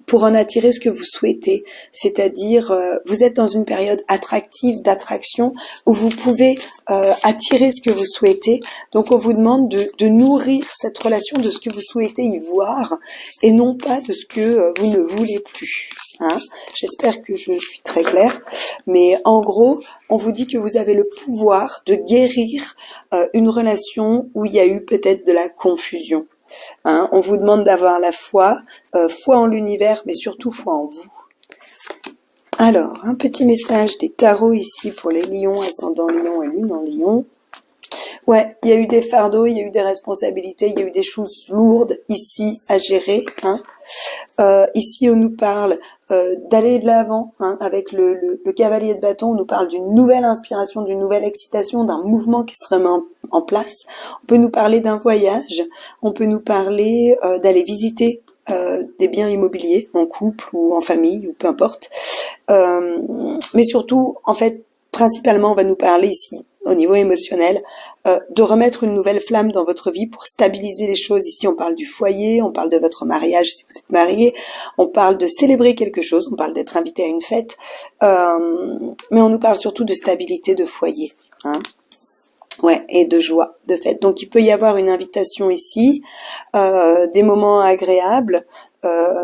pour en attirer ce que vous souhaitez. C'est-à-dire, vous êtes dans une période attractive, d'attraction, où vous pouvez attirer ce que vous souhaitez. Donc, on vous demande de nourrir cette relation de ce que vous souhaitez y voir, et non pas de ce que vous ne voulez plus. Hein. J'espère que je suis très claire, mais en gros, on vous dit que vous avez le pouvoir de guérir une relation où il y a eu peut-être de la confusion. Hein, on vous demande d'avoir la foi, foi en l'univers, mais surtout foi en vous. Alors, un petit message des tarots ici pour les lions, ascendant lion et lune en lion. Ouais, il y a eu des fardeaux, il y a eu des responsabilités, il y a eu des choses lourdes ici à gérer. Hein. Ici, on nous parle d'aller de l'avant, hein, avec le cavalier de bâton. On nous parle d'une nouvelle inspiration, d'une nouvelle excitation, d'un mouvement qui se remet en place. On peut nous parler d'un voyage, on peut nous parler d'aller visiter des biens immobiliers en couple ou en famille ou peu importe. Mais surtout, en fait, principalement, on va nous parler ici au niveau émotionnel, de remettre une nouvelle flamme dans votre vie pour stabiliser les choses. Ici, on parle du foyer, on parle de votre mariage si vous êtes marié, on parle de célébrer quelque chose, on parle d'être invité à une fête, mais on nous parle surtout de stabilité de foyer, hein. Ouais, et de joie, de fête. Donc il peut y avoir une invitation ici, des moments agréables,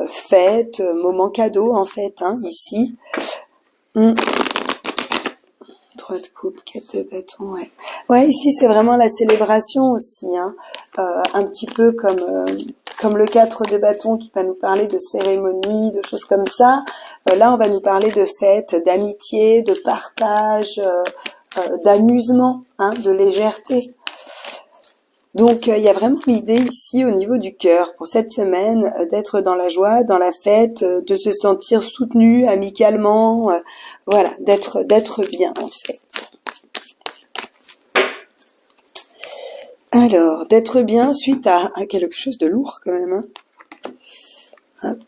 fêtes, moments cadeaux en fait, hein, ici. 3 de coupe, 4 de bâton, ouais. Ouais, ici c'est vraiment la célébration aussi, hein. Un petit peu comme le 4 de bâton qui va nous parler de cérémonie, de choses comme ça. Là, on va nous parler de fêtes, d'amitié, de partage, d'amusement, hein, de légèreté. Donc il y a vraiment l'idée ici au niveau du cœur pour cette semaine d'être dans la joie, dans la fête, de se sentir soutenu amicalement, voilà, d'être bien en fait. Alors, d'être bien suite à quelque chose de lourd quand même, hein. Hop.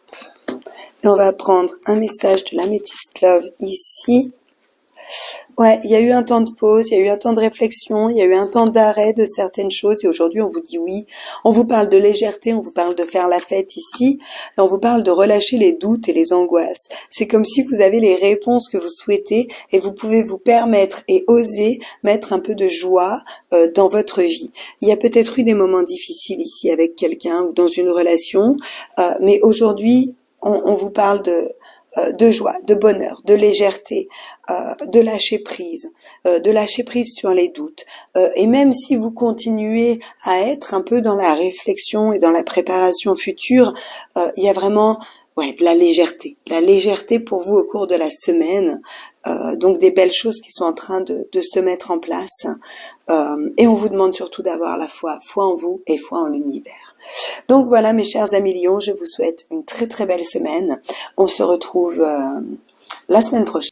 Et on va prendre un message de l'Améthyste Love ici. Ouais, il y a eu un temps de pause, il y a eu un temps de réflexion, il y a eu un temps d'arrêt de certaines choses et aujourd'hui on vous dit oui. On vous parle de légèreté, on vous parle de faire la fête ici et on vous parle de relâcher les doutes et les angoisses. C'est comme si vous avez les réponses que vous souhaitez et vous pouvez vous permettre et oser mettre un peu de joie dans votre vie. Il y a peut-être eu des moments difficiles ici avec quelqu'un ou dans une relation, mais aujourd'hui on vous parle de joie, de bonheur, de légèreté, de lâcher prise sur les doutes. Et même si vous continuez à être un peu dans la réflexion et dans la préparation future, il y a vraiment de la légèreté pour vous au cours de la semaine. Donc des belles choses qui sont en train de se mettre en place. Et on vous demande surtout d'avoir la foi en vous et foi en l'univers. Donc voilà mes chers amis Lions, je vous souhaite une très très belle semaine. On se retrouve la semaine prochaine.